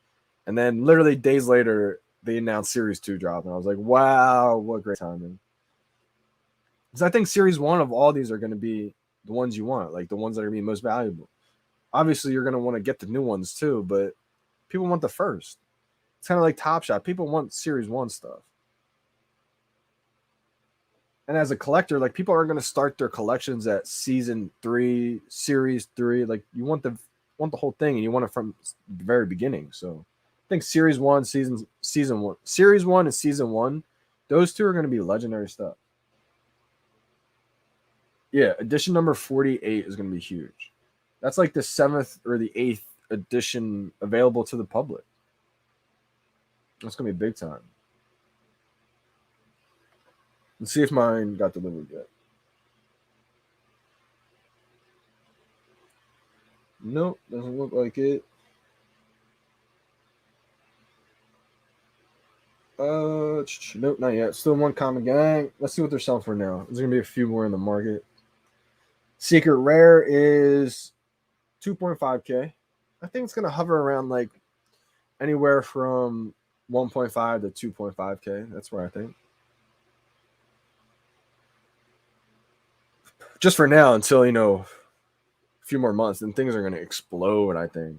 And then literally days later, they announced Series 2 drop. And I was like, wow, what great timing. Because I think Series 1 of all these are going to be the ones you want, like the ones that are going to be most valuable. Obviously, you're going to want to get the new ones too, but people want the first. It's kind of like Top Shot. People want Series 1 stuff. And as a collector, like people are going to start their collections at Season 3, Series 3. Like you want the whole thing, and you want it from the very beginning. So I think Series 1, Season 1, Series 1 and Season 1, those two are going to be legendary stuff. Yeah, edition number 48 is going to be huge. That's like the 7th or the 8th edition available to the public. That's going to be big time. Let's see if mine got delivered yet. Nope, doesn't look like it. Nope, not yet. Still one common gang. Let's see what they're selling for now. There's gonna be a few more in the market. Secret Rare is 2.5K. I think it's gonna hover around like anywhere from 1.5 to 2.5K. That's where I think. Just for now, until a few more months, then things are gonna explode. I think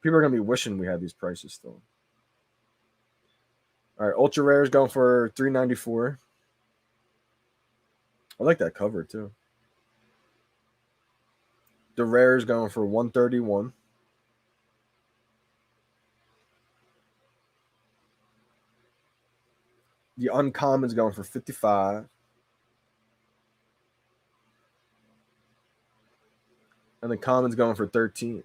people are gonna be wishing we had these prices still. All right, Ultra Rare is going for $394. I like that cover too. The Rare is going for $131. The Uncommon is going for $55. And the Common's going for $13.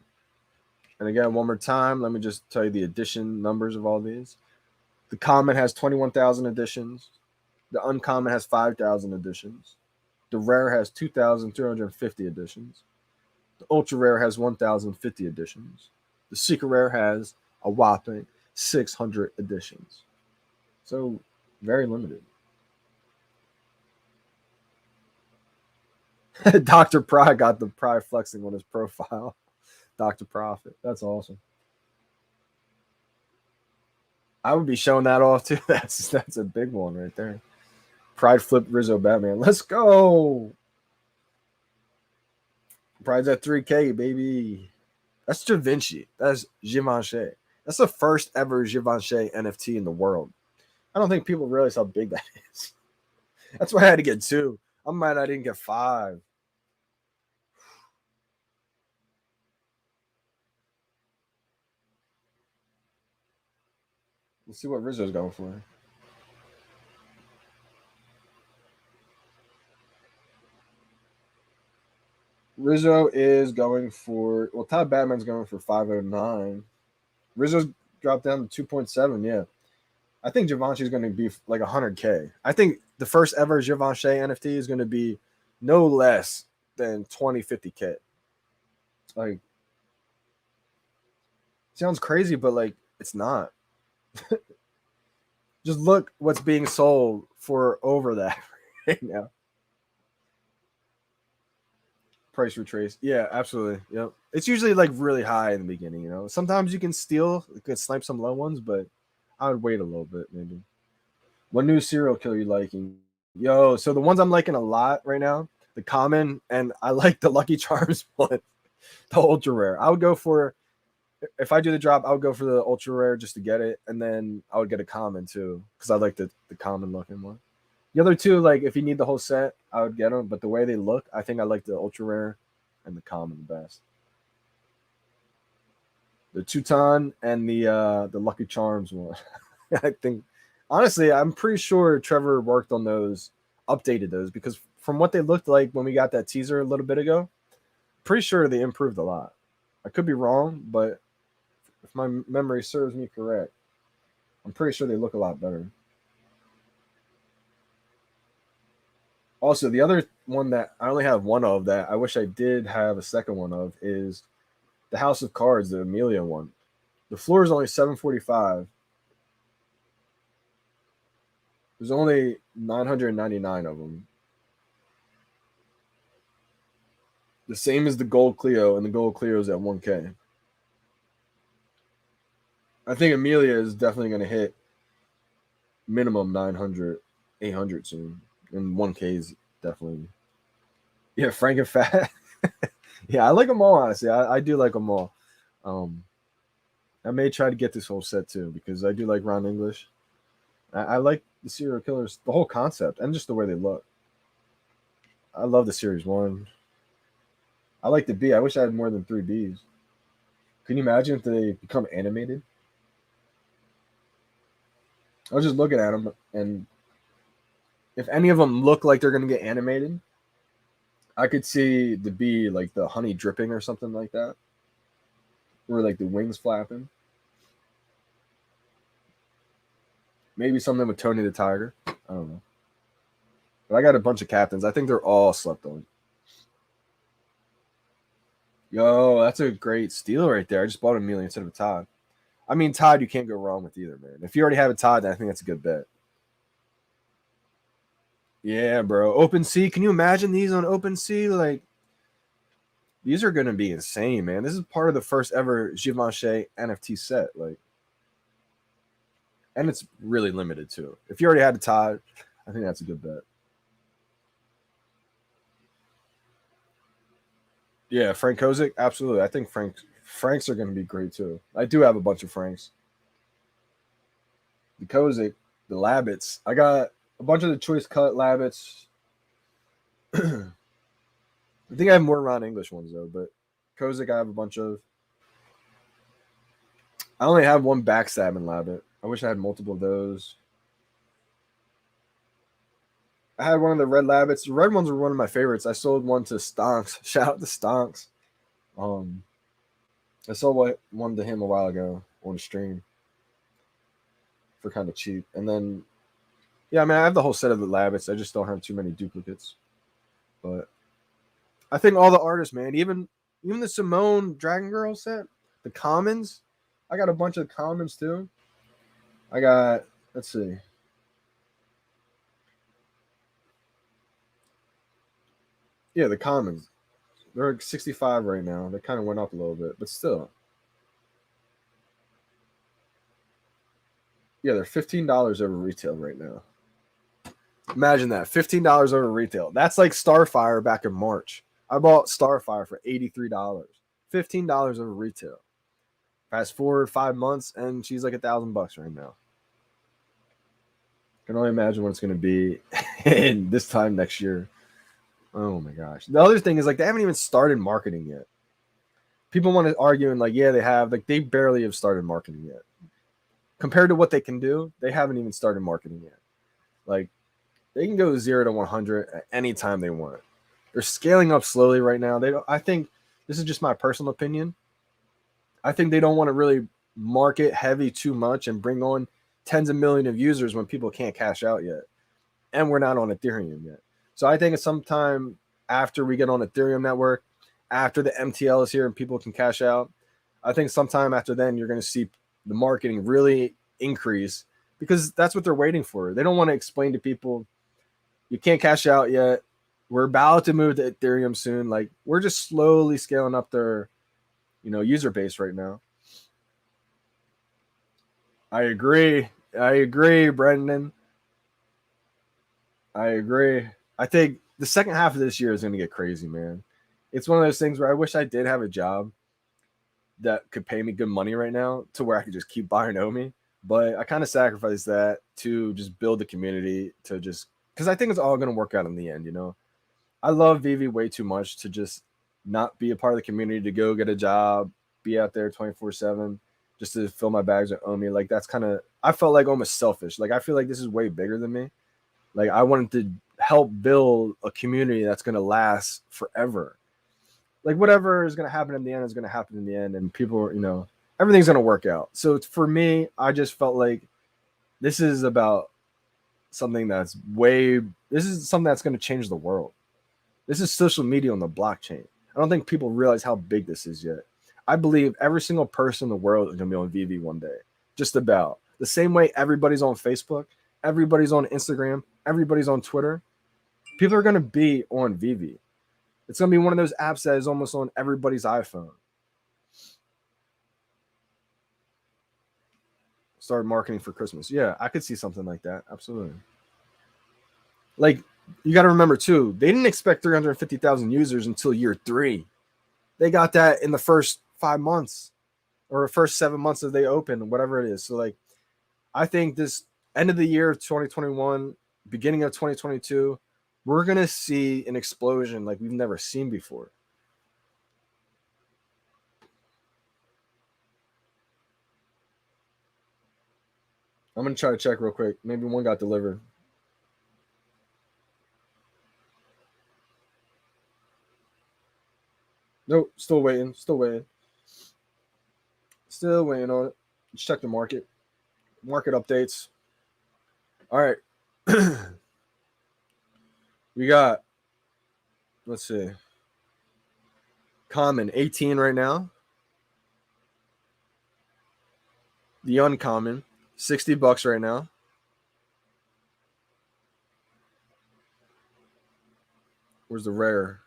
And again, one more time, let me just tell you the edition numbers of all these. The Common has 21,000 editions. The Uncommon has 5,000 editions. The Rare has 2,350 editions. The Ultra Rare has 1,050 editions. The Secret Rare has a whopping 600 editions. So, very limited. Dr. Pry got the Pry flexing on his profile. Dr. Profit. That's awesome. I would be showing that off too. That's a big one right there. Pride flip Rizzo Batman. Let's go. Pride's at 3K, baby. That's Da Vinci. That's Givenchy. That's the first ever Givenchy NFT in the world. I don't think people realize how big that is. That's why I had to get 2. I'm mad I didn't get 5. Let's see what Rizzo's going for. Rizzo is going for, well, Todd Batman's going for 509. Rizzo's dropped down to 2.7. Yeah. I think Givenchy is going to be like 100K. I think the first ever Givenchy NFT is going to be no less than 50K. Like, sounds crazy, but like, it's not. Just look what's being sold for over that right now. Price retrace. Yeah, absolutely. Yep. It's usually like really high in the beginning, you know. Sometimes you can steal, you can snipe some low ones, but I would wait a little bit maybe. What new serial killer you liking? Yo, so the ones I'm liking a lot right now, the common, and I like the Lucky Charms one, the ultra rare. I would go for, if I do the drop, I would go for the ultra rare just to get it, and then I would get a common too because I like the common looking one. The other two, like if you need the whole set, I would get them. But the way they look, I think I like the ultra rare and the common the best. The Teuton and the Lucky Charms one. I think honestly, I'm pretty sure Trevor worked on those, updated those because from what they looked like when we got that teaser a little bit ago, pretty sure they improved a lot. I could be wrong, but if my memory serves me correct, I'm pretty sure they look a lot better. Also, the other one that I only have one of that I wish I did have a second one of is the House of Cards, the Amelia one. The floor is only 745. There's only 999 of them. The same as the Gold Clio, and the Gold Clio is at 1K. I think Amelia is definitely going to hit minimum 900, 800 soon. And 1K is definitely. Yeah, Frank and Fat. Yeah, I like them all, honestly. I do like them all. I may try to get this whole set too because I do like Ron English. I like the serial killers, the whole concept, and just the way they look. I love the series one. I like the B. I wish I had more than 3 Bs. Can you imagine if they become animated? I was just looking at them, and if any of them look like they're going to get animated, I could see the bee like the honey dripping or something like that, or like the wings flapping. Maybe something with Tony the Tiger. I don't know. But I got a bunch of captains. I think they're all slept on. Yo, that's a great steal right there. I just bought a Amelia instead of a Todd. I mean, Todd, you can't go wrong with either, man. If you already have a Todd, then I think that's a good bet. Yeah, bro. Open Sea. Can you imagine these on Open Sea? Like, these are going to be insane, man. This is part of the first ever Givenchy NFT set. Like, and it's really limited too. If you already had a Todd, I think that's a good bet. Yeah, Frank Kozik, absolutely. I think Franks are going to be great too. I do have a bunch of Franks. The Kozik, the Labbits. I got a bunch of the choice cut Labbits. I think I have more Ron English ones though, but Kozik I have a bunch of. I only have one backstabbing Labbit. I wish I had multiple of those. I had one of the red Labbits. The red ones were one of my favorites. I sold one to Stonks. Shout out to Stonks. I sold one to him a while ago on stream for kind of cheap. And then, yeah, I mean, I have the whole set of the Labbits. I just don't have too many duplicates. But I think all the artists, man, even the Simone Dragon Girl set, the commons, I got a bunch of commons too. I got, let's see. Yeah, the commons. They're like 65 right now. They kind of went up a little bit, but still. Yeah, they're $15 over retail right now. Imagine that, $15 over retail. That's like Starfire back in March. I bought Starfire for $83, $15 over retail. Fast forward 5 months, and she's like $1,000 right now. Can only imagine what it's going to be in this time next year. Oh my gosh. The other thing is like they haven't even started marketing yet. People want to argue and like, yeah, they have. Like they barely have started marketing yet. Compared to what they can do, they haven't even started marketing yet. Like they can go 0 to 100 at any time they want. They're scaling up slowly right now. They don't, I think this is just my personal opinion. I think they don't want to really market heavy too much and bring on tens of millions of users when people can't cash out yet. And we're not on Ethereum yet. So I think it's sometime after we get on Ethereum network, after the MTL is here and people can cash out, I think sometime after then you're going to see the marketing really increase because that's what they're waiting for. They don't want to explain to people, you can't cash out yet. We're about to move to Ethereum soon. Like we're just slowly scaling up their, user base right now. I agree, Brendan. I agree. I think the second half of this year is going to get crazy, man. It's one of those things where I wish I did have a job that could pay me good money right now to where I could just keep buying Omi. But I kind of sacrificed that to just build the community to just because I think it's all going to work out in the end, I love VeVe way too much to just not be a part of the community, to go get a job, be out there 24/7 just to fill my bags with Omi. Like that's kind of, I felt like almost selfish. Like I feel like this is way bigger than me. Like I wanted to help build a community that's going to last forever. Like whatever is going to happen in the end is going to happen in the end, and people, everything's going to work out. So for me, I just felt like this is about something that's this is something that's going to change the world. This is social media on the blockchain. I don't think people realize how big this is yet. I believe every single person in the world is going to be on VeVe one day. Just about. The same way everybody's on Facebook, everybody's on Instagram, everybody's on Twitter. People are going to be on VeVe. It's going to be one of those apps that is almost on everybody's iPhone. Start marketing for Christmas. Yeah, I could see something like that. Absolutely. Like, you got to remember, too, they didn't expect 350,000 users until year 3. They got that in the first 5 months or the first 7 months that they opened, whatever it is. So, like, I think this end of the year of 2021, beginning of 2022, we're going to see an explosion like we've never seen before. I'm going to try to check real quick. Maybe one got delivered. Nope, still waiting. Still waiting on it. Let's check the market. Market updates. All right. We got, let's see, common 18 right now. The uncommon $60 right now. Where's the rare?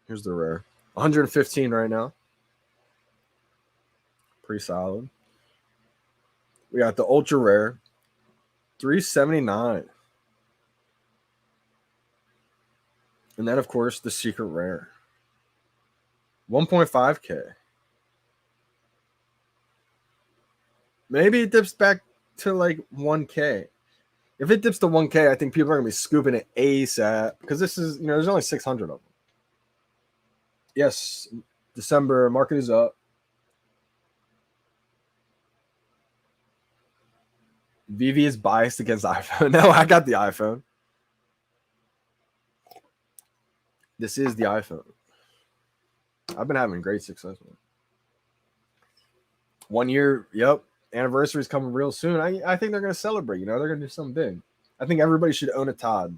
Here's the rare. 115 right now. Pretty solid. We got the ultra rare. 379. And then, of course, the secret rare. 1.5K. Maybe it dips back to like 1K. If it dips to 1K, I think people are going to be scooping it ASAP because this is, there's only 600 of them. Yes, December, market is up. VeVe is biased against iPhone. No, I got the iPhone. This is the iPhone. I've been having great success with it. 1 year, yep. Anniversary is coming real soon. I think they're going to celebrate. They're going to do something big. I think everybody should own a Todd.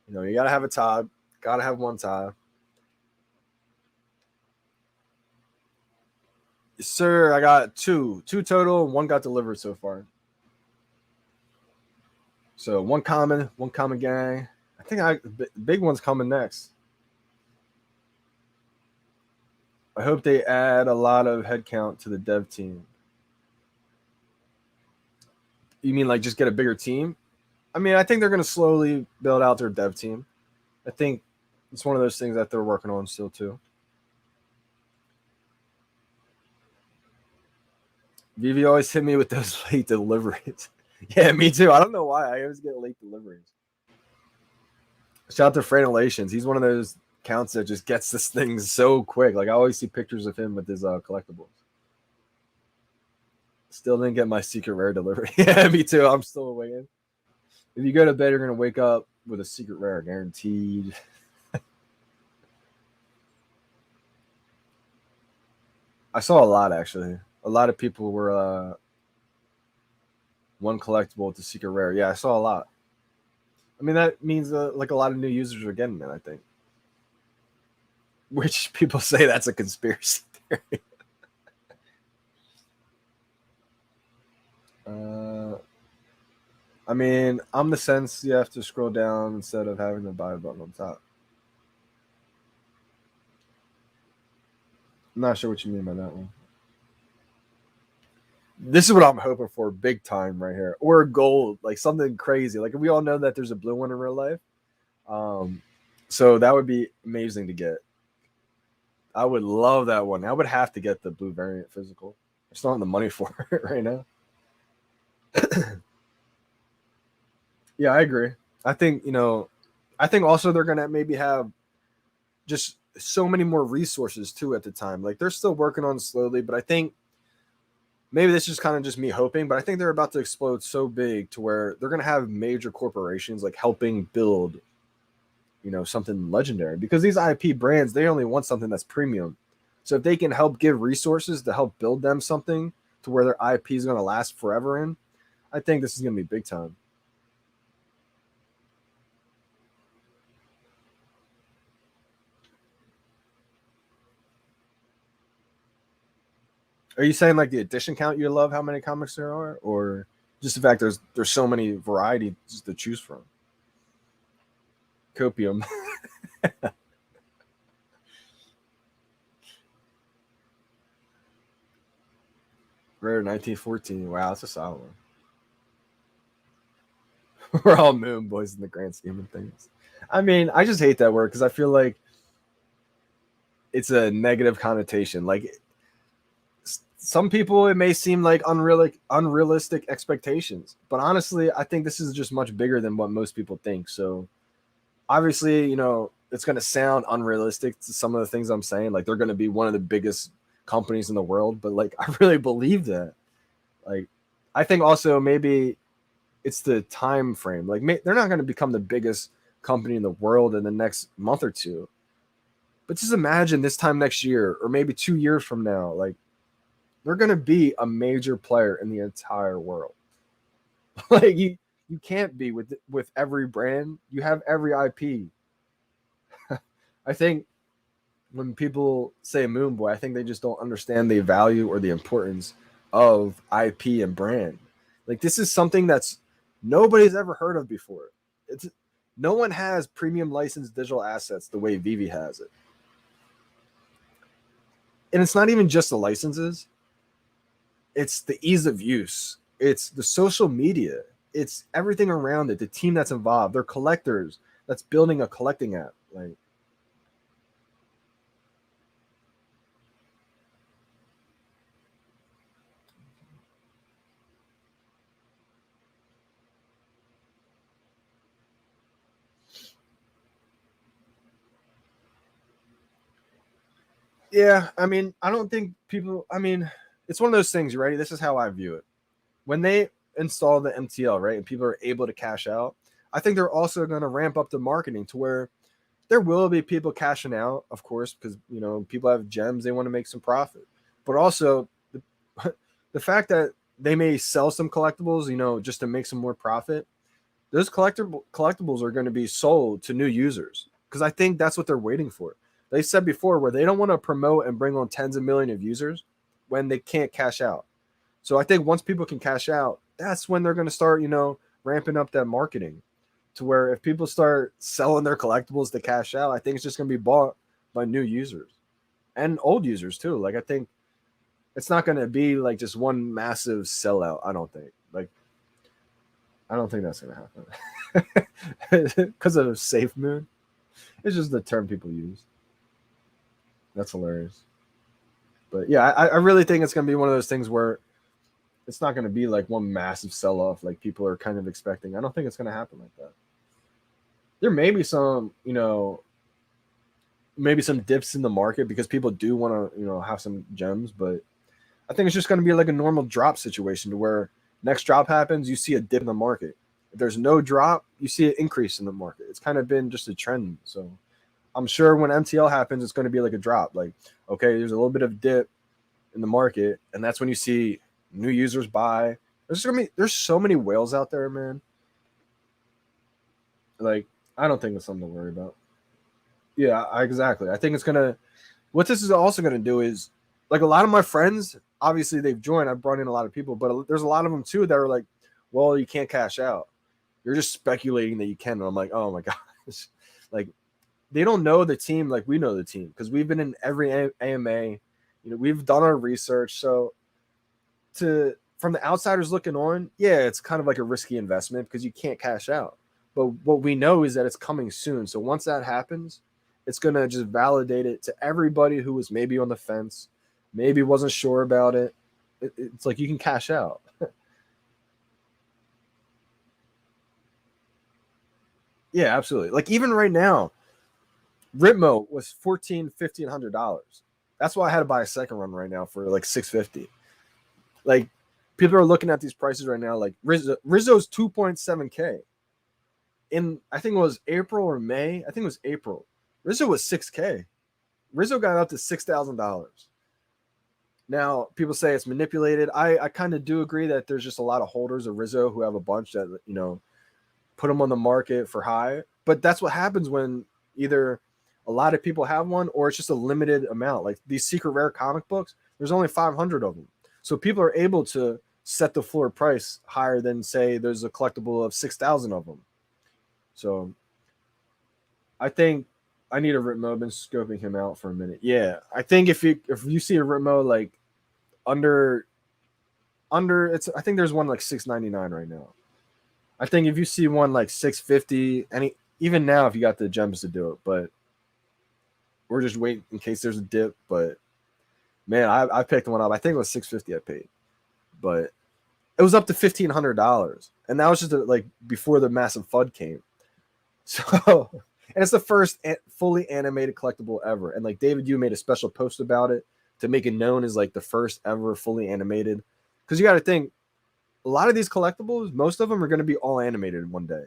You got to have a Todd. Got to have one Todd. Yes, sir. I got two total. One got delivered so far. So one common gang. I think big one's coming next. I hope they add a lot of headcount to the dev team. You mean like just get a bigger team? I mean, I think they're going to slowly build out their dev team. I think it's one of those things that they're working on still too. VeVe always hit me with those late deliveries. Yeah, me too. I don't know why. I always get late deliveries. Shout out to Franelations. He's one of those accounts that just gets this thing so quick. Like I always see pictures of him with his collectibles. Still didn't get my secret rare delivery. Yeah, me too. I'm still waiting. If you go to bed, you're going to wake up with a secret rare, guaranteed. I saw a lot, actually. A lot of people were one collectible with the secret rare. Yeah, I saw a lot. I mean, that means like a lot of new users are getting it, I think. Which people say that's a conspiracy theory. Uh, I mean, I'm the sense you have to scroll down instead of having the buy button on top. I'm not sure what you mean by that one. This is what I'm hoping for, big time, right here, or gold, like something crazy. Like we all know that there's a blue one in real life, so that would be amazing to get. I would love that one. I would have to get the blue variant physical. I just don't have the money for it right now. Yeah, I agree. I think I think also they're gonna maybe have just so many more resources too at the time. Like they're still working on slowly, but I think maybe this is kind of just me hoping, but I think they're about to explode so big to where they're going to have major corporations like helping build, something legendary because these IP brands, they only want something that's premium. So if they can help give resources to help build them something to where their IP is going to last forever in, I think this is going to be big time. Are you saying like the edition count you love how many comics there are, or just the fact there's so many varieties to choose from? Copium. Rare 1914. Wow, that's a solid one. We're all moon boys in the grand scheme of things. I mean, I just hate that word because I feel like it's a negative connotation. Like some people, it may seem like unrealistic expectations, but honestly, I think this is just much bigger than what most people think. So obviously, it's going to sound unrealistic to some of the things I'm saying. Like they're going to be one of the biggest companies in the world, but like I really believe that. Like I think also maybe it's the time frame. Like they're not going to become the biggest company in the world in the next month or two. But just imagine this time next year or maybe 2 years from now, like they're going to be a major player in the entire world. Like you can't be with every brand. You have every IP. I think when people say Moon Boy, I think they just don't understand the value or the importance of IP and brand. Like this is something that's nobody's ever heard of before. It's no one has premium licensed digital assets the way VeVe has it. And it's not even just the licenses, it's the ease of use, it's the social media, it's everything around it, the team that's involved, they're collectors that's building a collecting app. Like yeah, I mean, I don't think people, I mean, it's one of those things, you ready? This is how I view it. When they install the MTL, right, and people are able to cash out, I think they're also going to ramp up the marketing to where there will be people cashing out, of course, because people have gems, they want to make some profit. But also the fact that they may sell some collectibles, just to make some more profit, those collectibles are going to be sold to new users because I think that's what they're waiting for. They said before where they don't want to promote and bring on tens of millions of users when they can't cash out. So I think once people can cash out, that's when they're going to start, ramping up that marketing to where if people start selling their collectibles to cash out, I think it's just going to be bought by new users and old users too. Like I think it's not going to be like just one massive sellout. I don't think. Like I don't think that's going to happen because of Safe Moon. It's just the term people use. That's hilarious. But yeah, I really think it's going to be one of those things where it's not going to be like one massive sell off like people are kind of expecting. I don't think it's going to happen like that. There may be some, maybe some dips in the market because people do want to, have some gems, but I think it's just going to be like a normal drop situation to where next drop happens, you see a dip in the market. If there's no drop, you see an increase in the market. It's kind of been just a trend. So I'm sure when MTL happens, it's going to be like a drop. Like, okay, there's a little bit of dip in the market, and that's when you see new users buy. There's so many whales out there, man. Like, I don't think it's something to worry about. Yeah, exactly. I think it's gonna. What this is also gonna do is, like, a lot of my friends, obviously they've joined. I've brought in a lot of people, but there's a lot of them too that are like, well, you can't cash out. You're just speculating that you can. And I'm like, oh my gosh. Like, they don't know the team like we know the team because we've been in every AMA. You know, we've done our research. So from the outsiders looking on, yeah, it's kind of like a risky investment because you can't cash out. But what we know is that it's coming soon. So once that happens, it's going to just validate it to everybody who was maybe on the fence, maybe wasn't sure about it. It's like you can cash out. Yeah, absolutely. Like even right now, Ritmo was $1,500. That's why I had to buy a second run right now for like 650. Like people are looking at these prices right now. Like Rizzo's 2.7K. In I think it was April or May. I think it was April. Rizzo was 6K. Rizzo got up to $6,000. Now people say it's manipulated. I kind of do agree that there's just a lot of holders of Rizzo who have a bunch that put them on the market for high. But that's what happens when either a lot of people have one or it's just a limited amount. Like these secret rare comic books, there's only 500 of them. So people are able to set the floor price higher than say there's a collectible of 6,000 of them. So I think I need a Ritmo. I've been scoping him out for a minute. Yeah, I think if you see a Ritmo like under it's I think there's one like 699 right now. I think if you see one like 650, even now if you got the gems to do it, but we're just waiting in case there's a dip. But man, I picked one up. I think it was 650 I paid, but it was up to $1,500, and that was just like before the massive FUD came. So, and it's the first fully animated collectible ever. And like David, you made a special post about it to make it known as like the first ever fully animated. Because you got to think, a lot of these collectibles, most of them are going to be all animated one day.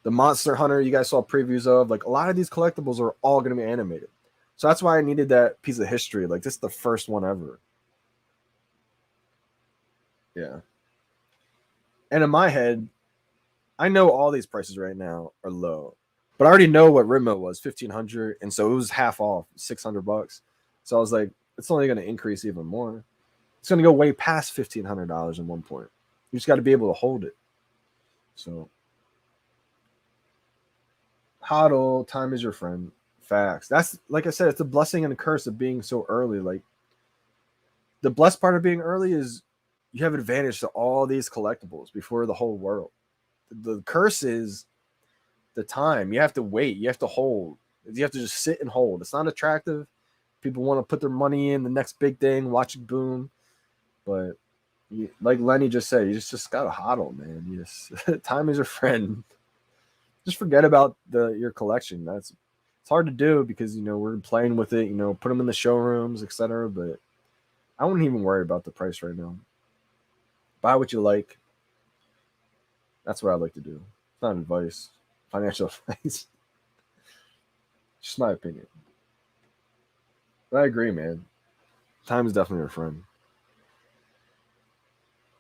The Monster Hunter you guys saw previews of, like a lot of these collectibles are all going to be animated. So that's why I needed that piece of history. Like this is the first one ever. Yeah. And in my head, I know all these prices right now are low, but I already know what Ritmo was 1,500, and so it was half off, $600. So I was like, it's only going to increase even more. It's going to go way past $1,500 in one point. You just got to be able to hold it. So, hodl, time is your friend. Facts. That's like I said, it's a blessing and a curse of being so early. Like the blessed part of being early is you have advantage to all these collectibles before the whole world. The curse is the time. You have to wait. You have to hold. You have to just sit and hold. It's not attractive. People want to put their money in the next big thing, watch it boom. But like Lenny just said, you just got to hodl, man. You just time is your friend. Just forget about your collection. It's hard to do because we're playing with it. Put them in the showrooms, etc. But I wouldn't even worry about the price right now. Buy what you like. That's what I like to do. It's not advice, financial advice. Just my opinion. But I agree, man. Time is definitely your friend.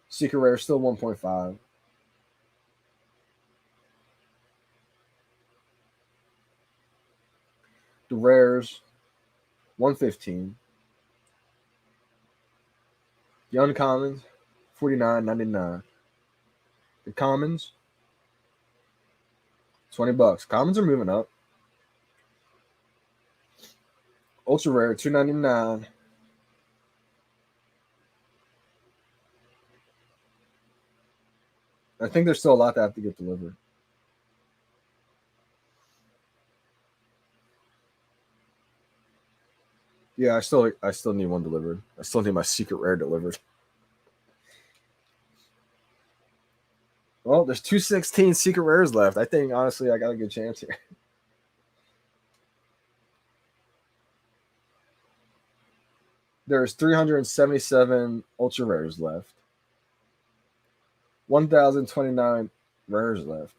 Secret Rare still 1.5. The rares 115. The uncommons 49.99. The commons $20. Commons are moving up. Ultra rare $2.99. I think there's still a lot that have to get delivered. Yeah, I still need one delivered. I still need my secret rare delivered. Well, there's 216 secret rares left. I think honestly I got a good chance here. There's 377 ultra rares left. 1,029 rares left.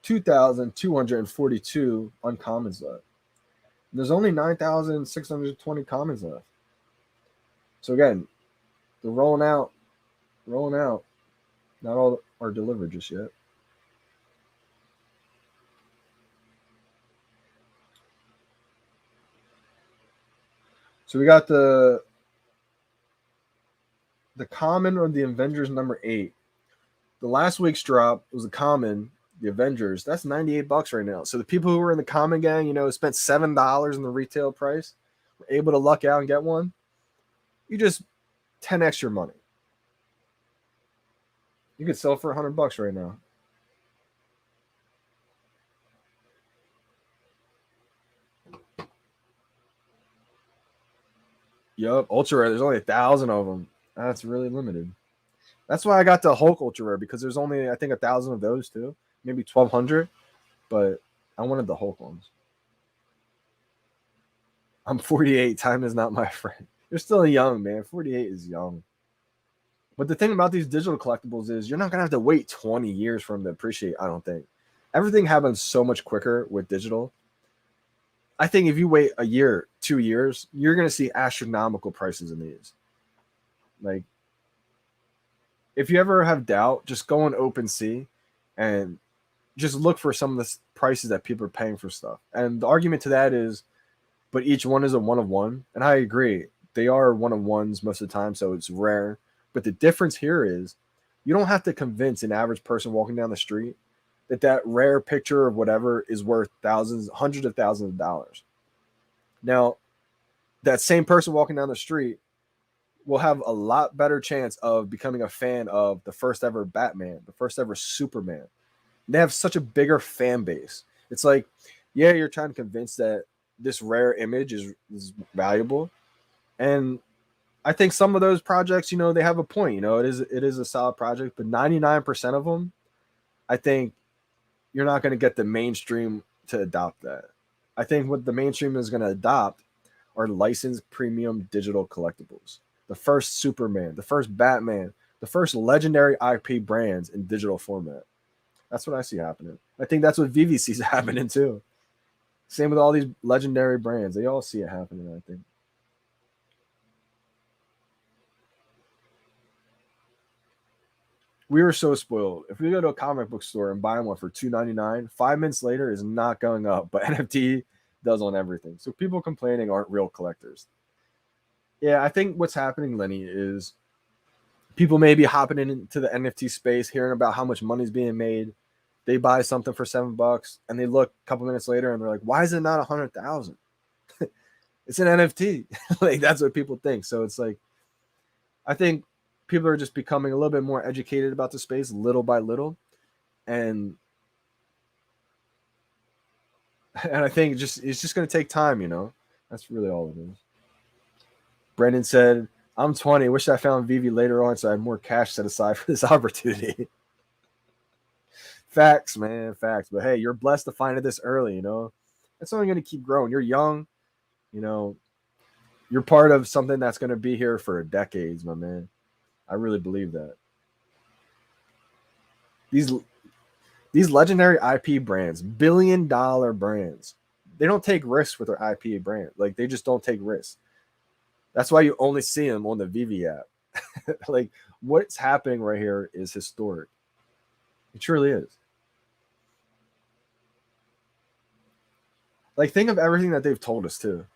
2,242 uncommons left. There's only 9,620 commons left. So again, they're rolling out. Not all are delivered just yet. So we got the the common or the Avengers number 8. The last week's drop was a common, the Avengers. That's $98 right now. So the people who were in the common gang, spent $7 in the retail price, were able to luck out and get one. You just 10x your money. You could sell for $100 right now. Yup, ultra rare. There's only 1,000 of them. That's really limited. That's why I got the Hulk ultra rare, because there's only, I think, 1,000 of those too, maybe 1,200. But I wanted the Hulk ones. I'm 48. Time is not my friend. You're still young, man. 48 is young. But the thing about these digital collectibles is you're not gonna have to wait 20 years for them to appreciate. I don't think. Everything happens so much quicker with digital. I think if you wait a year, 2 years, you're gonna see astronomical prices in these. Like, if you ever have doubt, just go on OpenSea and just look for some of the prices that people are paying for stuff. And the argument to that is, but each one is a one of one. And I agree. They are one of ones most of the time, so it's rare. But the difference here is you don't have to convince an average person walking down the street that rare picture of whatever is worth thousands, hundreds of thousands of dollars. Now, that same person walking down the street will have a lot better chance of becoming a fan of the first ever Batman, the first ever Superman. They have such a bigger fan base. It's like, yeah, you're trying to convince that this rare image is valuable. And I think some of those projects, they have a point. It is a solid project, but 99% of them, I think you're not going to get the mainstream to adopt that. I think what the mainstream is going to adopt are licensed premium digital collectibles. The first Superman, the first Batman, the first legendary IP brands in digital format. That's what I see happening. I think that's what VeVe sees happening too. Same with all these legendary brands. They all see it happening, I think. We were so spoiled. If we go to a comic book store and buy one for $2.99, 5 minutes later is not going up, but NFT does on everything. So people complaining aren't real collectors. Yeah, I think what's happening, Lenny, is people may be hopping into the NFT space, hearing about how much money's being made. They buy something for $7 and they look a couple minutes later and they're like, why is it not 100,000? It's an NFT. Like, that's what people think. So it's like, I think people are just becoming a little bit more educated about the space little by little. And I think it's just going to take time, That's really all it is. Brendan said, I'm 20. Wish I found VeVe later on so I had more cash set aside for this opportunity. Facts, man. Facts. But hey, you're blessed to find it this early, It's only going to keep growing. You're young. You're part of something that's going to be here for decades, my man. I really believe that. These legendary IP brands, billion-dollar brands, they don't take risks with their IP brand. Like, they just don't take risks. That's why you only see them on the VeVe app. Like, what's happening right here is historic. It truly is. Like, think of everything that they've told us too,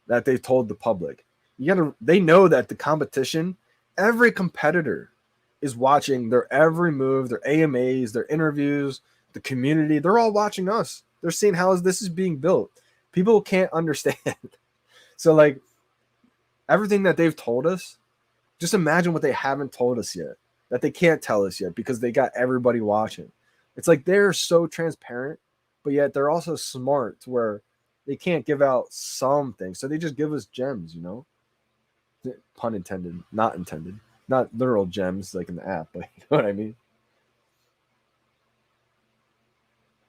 that they've told the public. They know that the competition, every competitor is watching their every move, their AMAs, their interviews, the community. They're all watching us. They're seeing how this is being built. People can't understand. So, like, everything that they've told us, just imagine what they haven't told us yet, that they can't tell us yet because they got everybody watching. It's like they're so transparent, but yet they're also smart to where they can't give out something. So they just give us gems, Pun intended, not intended. Not literal gems like in the app, but you know what I mean?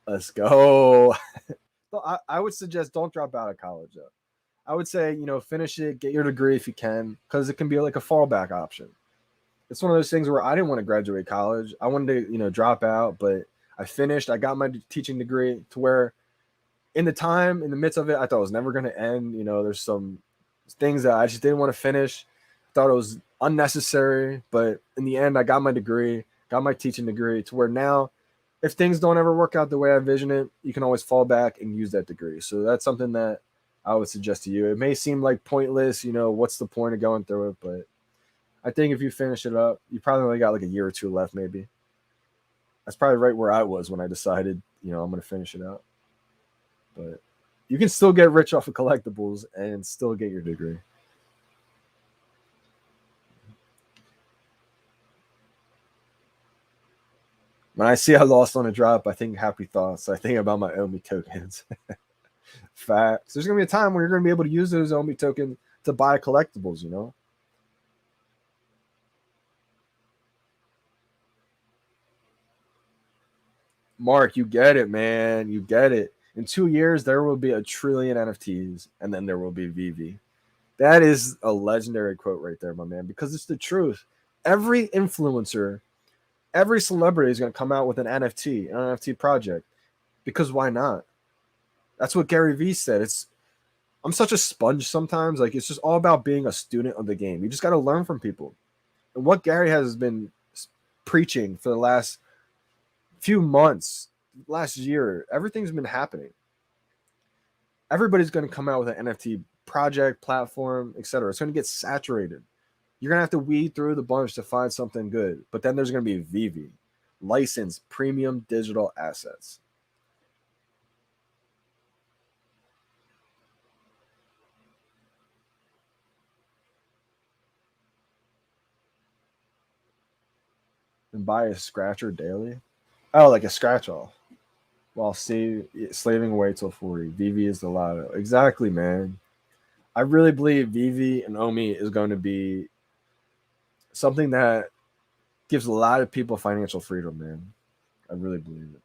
Let's go. So I would suggest don't drop out of college, though. I would say, finish it, get your degree if you can, because it can be like a fallback option. It's one of those things where I didn't want to graduate college. I wanted to, drop out, but I finished. I got my teaching degree to where in the midst of it, I thought it was never going to end. There's some things that I just didn't want to finish. I thought it was unnecessary, but in the end, I got my degree, got my teaching degree to where now, if things don't ever work out the way I envision it, you can always fall back and use that degree. So that's something that I would suggest to you. It may seem like pointless, what's the point of going through it? But I think if you finish it up, you probably only got like a year or two left, maybe. That's probably right where I was when I decided, I'm gonna finish it out. But you can still get rich off of collectibles and still get your degree. When I see I lost on a drop, I think happy thoughts. I think about my Omi tokens. Facts. There's gonna be a time where you're gonna be able to use those Omi tokens to buy collectibles. Mark, you get it, man. You get it. In 2 years, there will be a trillion NFTs, and then there will be VeVe. That is a legendary quote right there, my man, because it's the truth. Every influencer, every celebrity is going to come out with an NFT project, because why not? That's what Gary Vee said. I'm such a sponge sometimes. Like, it's just all about being a student of the game. You just got to learn from people. And what Gary has been preaching for the last few months, last year, everything's been happening. Everybody's going to come out with an NFT project, platform, etc. It's going to get saturated. You're going to have to weed through the bunch to find something good. But then there's going to be VeVe, licensed premium digital assets. And buy a scratcher daily. Oh, like a scratch off. While slaving away till 40. VeVe is the lotto. Exactly, man. I really believe VeVe and Omi is going to be something that gives a lot of people financial freedom, man. I really believe it.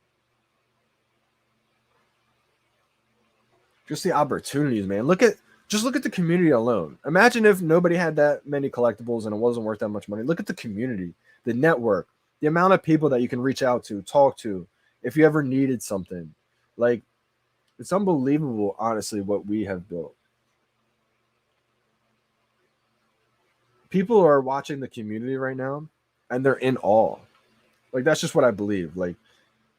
Just the opportunities, man. Look at the community alone. Imagine if nobody had that many collectibles and it wasn't worth that much money. Look at the community, the network, the amount of people that you can reach out to, talk to, if you ever needed something. Like, it's unbelievable, honestly, what we have built. People are watching the community right now and they're in awe. Like, that's just what I believe. Like,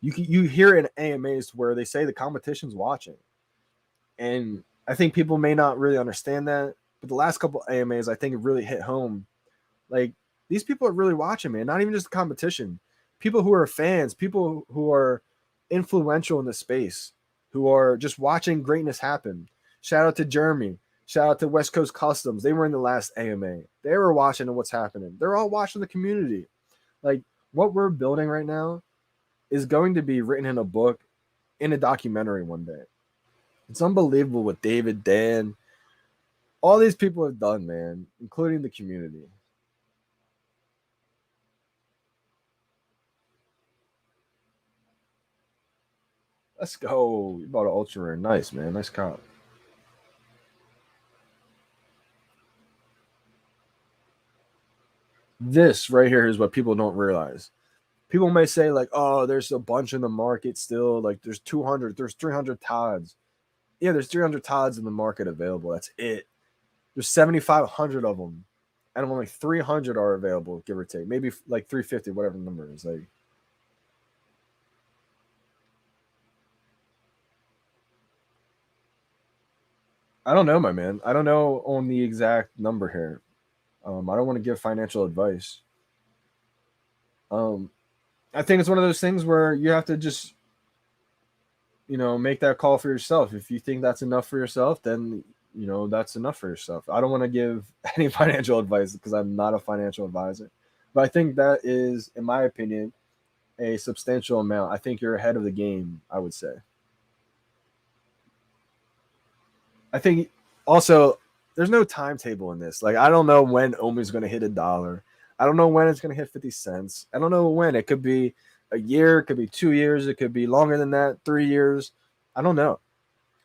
you hear in AMAs where they say the competition's watching. And I think people may not really understand that. But the last couple AMAs, I think it really hit home. Like, these people are really watching, man. Not even just the competition. People who are fans, people who are influential in the space, who are just watching greatness happen. Shout out to Jeremy. Shout out to West Coast Customs. They were in the last AMA. They were watching what's happening. They're all watching the community. Like, what we're building right now is going to be written in a book, in a documentary one day. It's unbelievable what David, Dan, all these people have done, man, including the community. Let's go. You bought an ultra rare. Nice, man. Nice cop. This right here is what people don't realize. People may say, like, oh, there's a bunch in the market still. Like, there's 200, there's 300 Tods. Yeah, there's 300 Tods in the market available. That's it. There's 7,500 of them. And only 300 are available, give or take. Maybe like 350, whatever the number is. Like, I don't know, my man. I don't know on the exact number here. I don't want to give financial advice. Um, I think it's one of those things where you have to just, make that call for yourself. If you think that's enough for yourself, then that's enough for yourself. I don't want to give any financial advice because I'm not a financial advisor, but I think that is, in my opinion, a substantial amount. I think you're ahead of the game, I would say. I think also there's no timetable in this. Like, I don't know when Omi's going to hit $1. I don't know when it's going to hit 50 cents. I don't know when. It could be a year, it could be 2 years, it could be longer than that, 3 years. I don't know.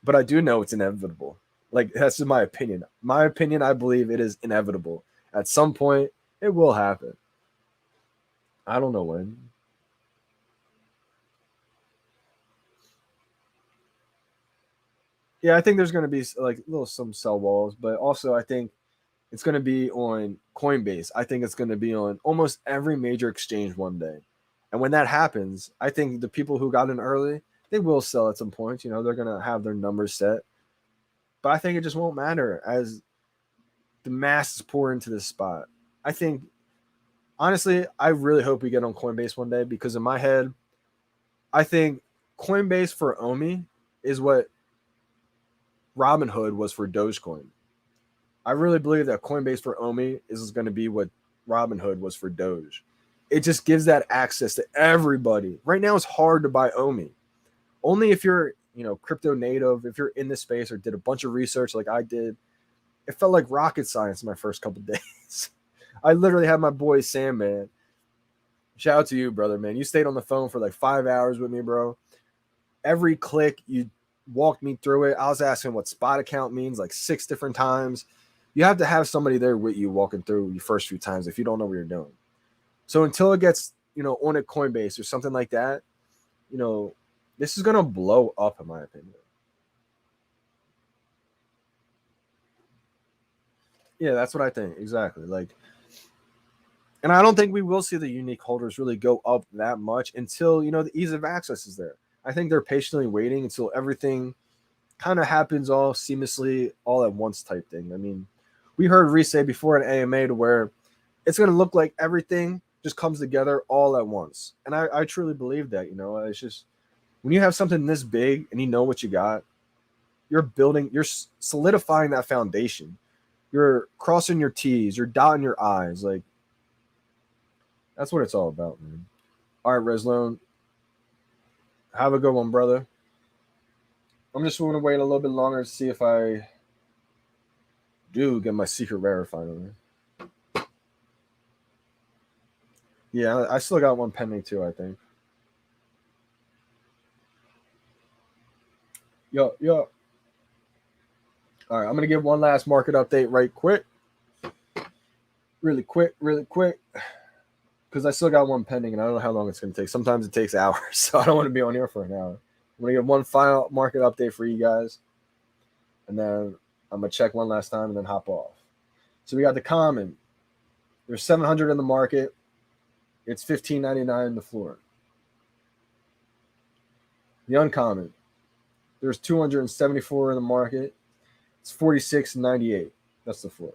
But I do know it's inevitable. Like, that's my opinion. My opinion, I believe it is inevitable. At some point, it will happen. I don't know when. Yeah, I think there's going to be like little some sell walls, but also I think it's going to be on Coinbase. I think it's going to be on almost every major exchange one day. And when that happens, I think the people who got in early, they will sell at some point. They're going to have their numbers set. But I think it just won't matter as the masses pour into this spot. I think, honestly, I really hope we get on Coinbase one day, because in my head, I think Coinbase for Omi is what Robinhood was for Dogecoin. I really believe that Coinbase for Omi is going to be what Robinhood was for Doge. It just gives that access to everybody. Right now, it's hard to buy Omi. Only if you're, crypto native, if you're in this space or did a bunch of research like I did. It felt like rocket science in my first couple of days. I literally had my boy Sam, man. Shout out to you, brother, man. You stayed on the phone for like 5 hours with me, bro. Every click, you walked me through it. I was asking what spot account means like 6 different times. You have to have somebody there with you walking through your first few times if you don't know what you're doing. So until it gets, on a Coinbase or something like that, this is going to blow up, in my opinion. Yeah, that's what I think. Exactly. And I don't think we will see the unique holders really go up that much until, the ease of access is there. I think they're patiently waiting until everything kind of happens all seamlessly, all at once type thing. I mean, we heard Reese say before an AMA to where it's going to look like everything just comes together all at once. And I truly believe that, it's just when you have something this big and you know what you got, you're solidifying that foundation. You're crossing your T's, you're dotting your I's. Like, that's what it's all about, man. All right, Reslone. Have a good one, brother. I'm just going to wait a little bit longer to see if I do get my secret rare finally. Yeah, I still got one pending too, I think. Yo. All right, I'm going to give one last market update right quick. Really quick. Because I still got one pending, and I don't know how long it's going to take. Sometimes it takes hours, so I don't want to be on here for an hour. I'm going to give one final market update for you guys, and then I'm going to check one last time and then hop off. So we got the common. There's 700 in the market. It's $15.99 on the floor. The uncommon. There's 274 in the market. It's $46.98. That's the floor.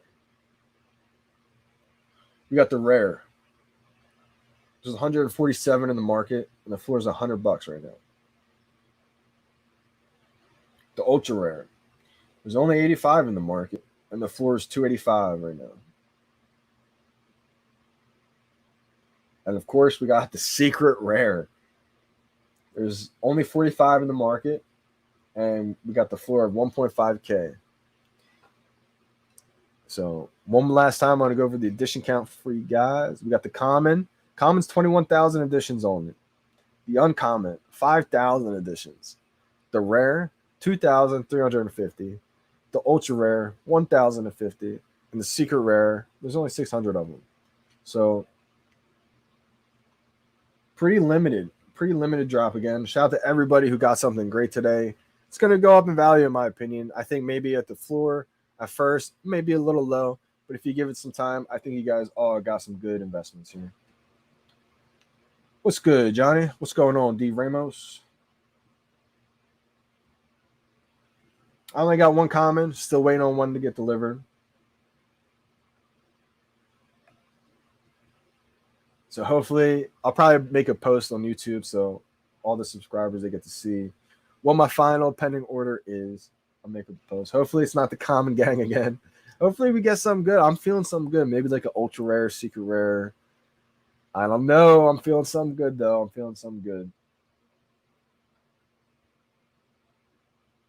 We got the rare. There's 147 in the market, and the floor is $100 right now. The ultra rare. There's only 85 in the market, and the floor is $285 right now. And of course, we got the secret rare. There's only 45 in the market, and we got the floor of 1.5K. So one last time, I'm going to go over the edition count for you guys. We got the common. Common's 21,000 editions only. The uncommon, 5,000 editions. The rare, 2,350. The ultra rare, 1,050. And the secret rare, there's only 600 of them. So pretty limited drop again. Shout out to everybody who got something great today. It's going to go up in value, in my opinion. I think maybe at the floor at first, maybe a little low. But if you give it some time, I think you guys all got some good investments here. What's good, Johnny? What's going on, D. Ramos? I only got one common. Still waiting on one to get delivered. So hopefully, I'll probably make a post on YouTube so all the subscribers, they get to see what my final pending order is. I'll make a post. Hopefully, it's not the common gang again. Hopefully, we get something good. I'm feeling something good. Maybe like an ultra rare, secret rare. I don't know. I'm feeling something good, though. I'm feeling something good.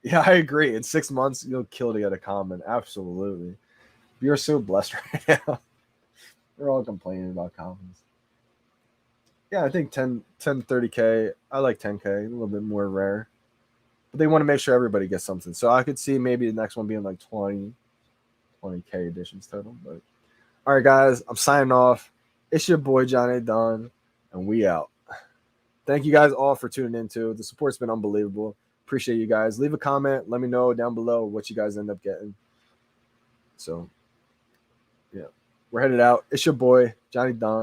Yeah, I agree. In 6 months, you'll kill to get a common. Absolutely. We are so blessed right now. We're all complaining about commons. Yeah, I think 10, 30K. I like 10K. A little bit more rare. But they want to make sure everybody gets something. So I could see maybe the next one being like 20K editions total. But all right, guys. I'm signing off. It's your boy, Johnny Dunn, and we out. Thank you guys all for tuning in, too. The support's been unbelievable. Appreciate you guys. Leave a comment. Let me know down below what you guys end up getting. So, yeah. We're headed out. It's your boy, Johnny Dunn.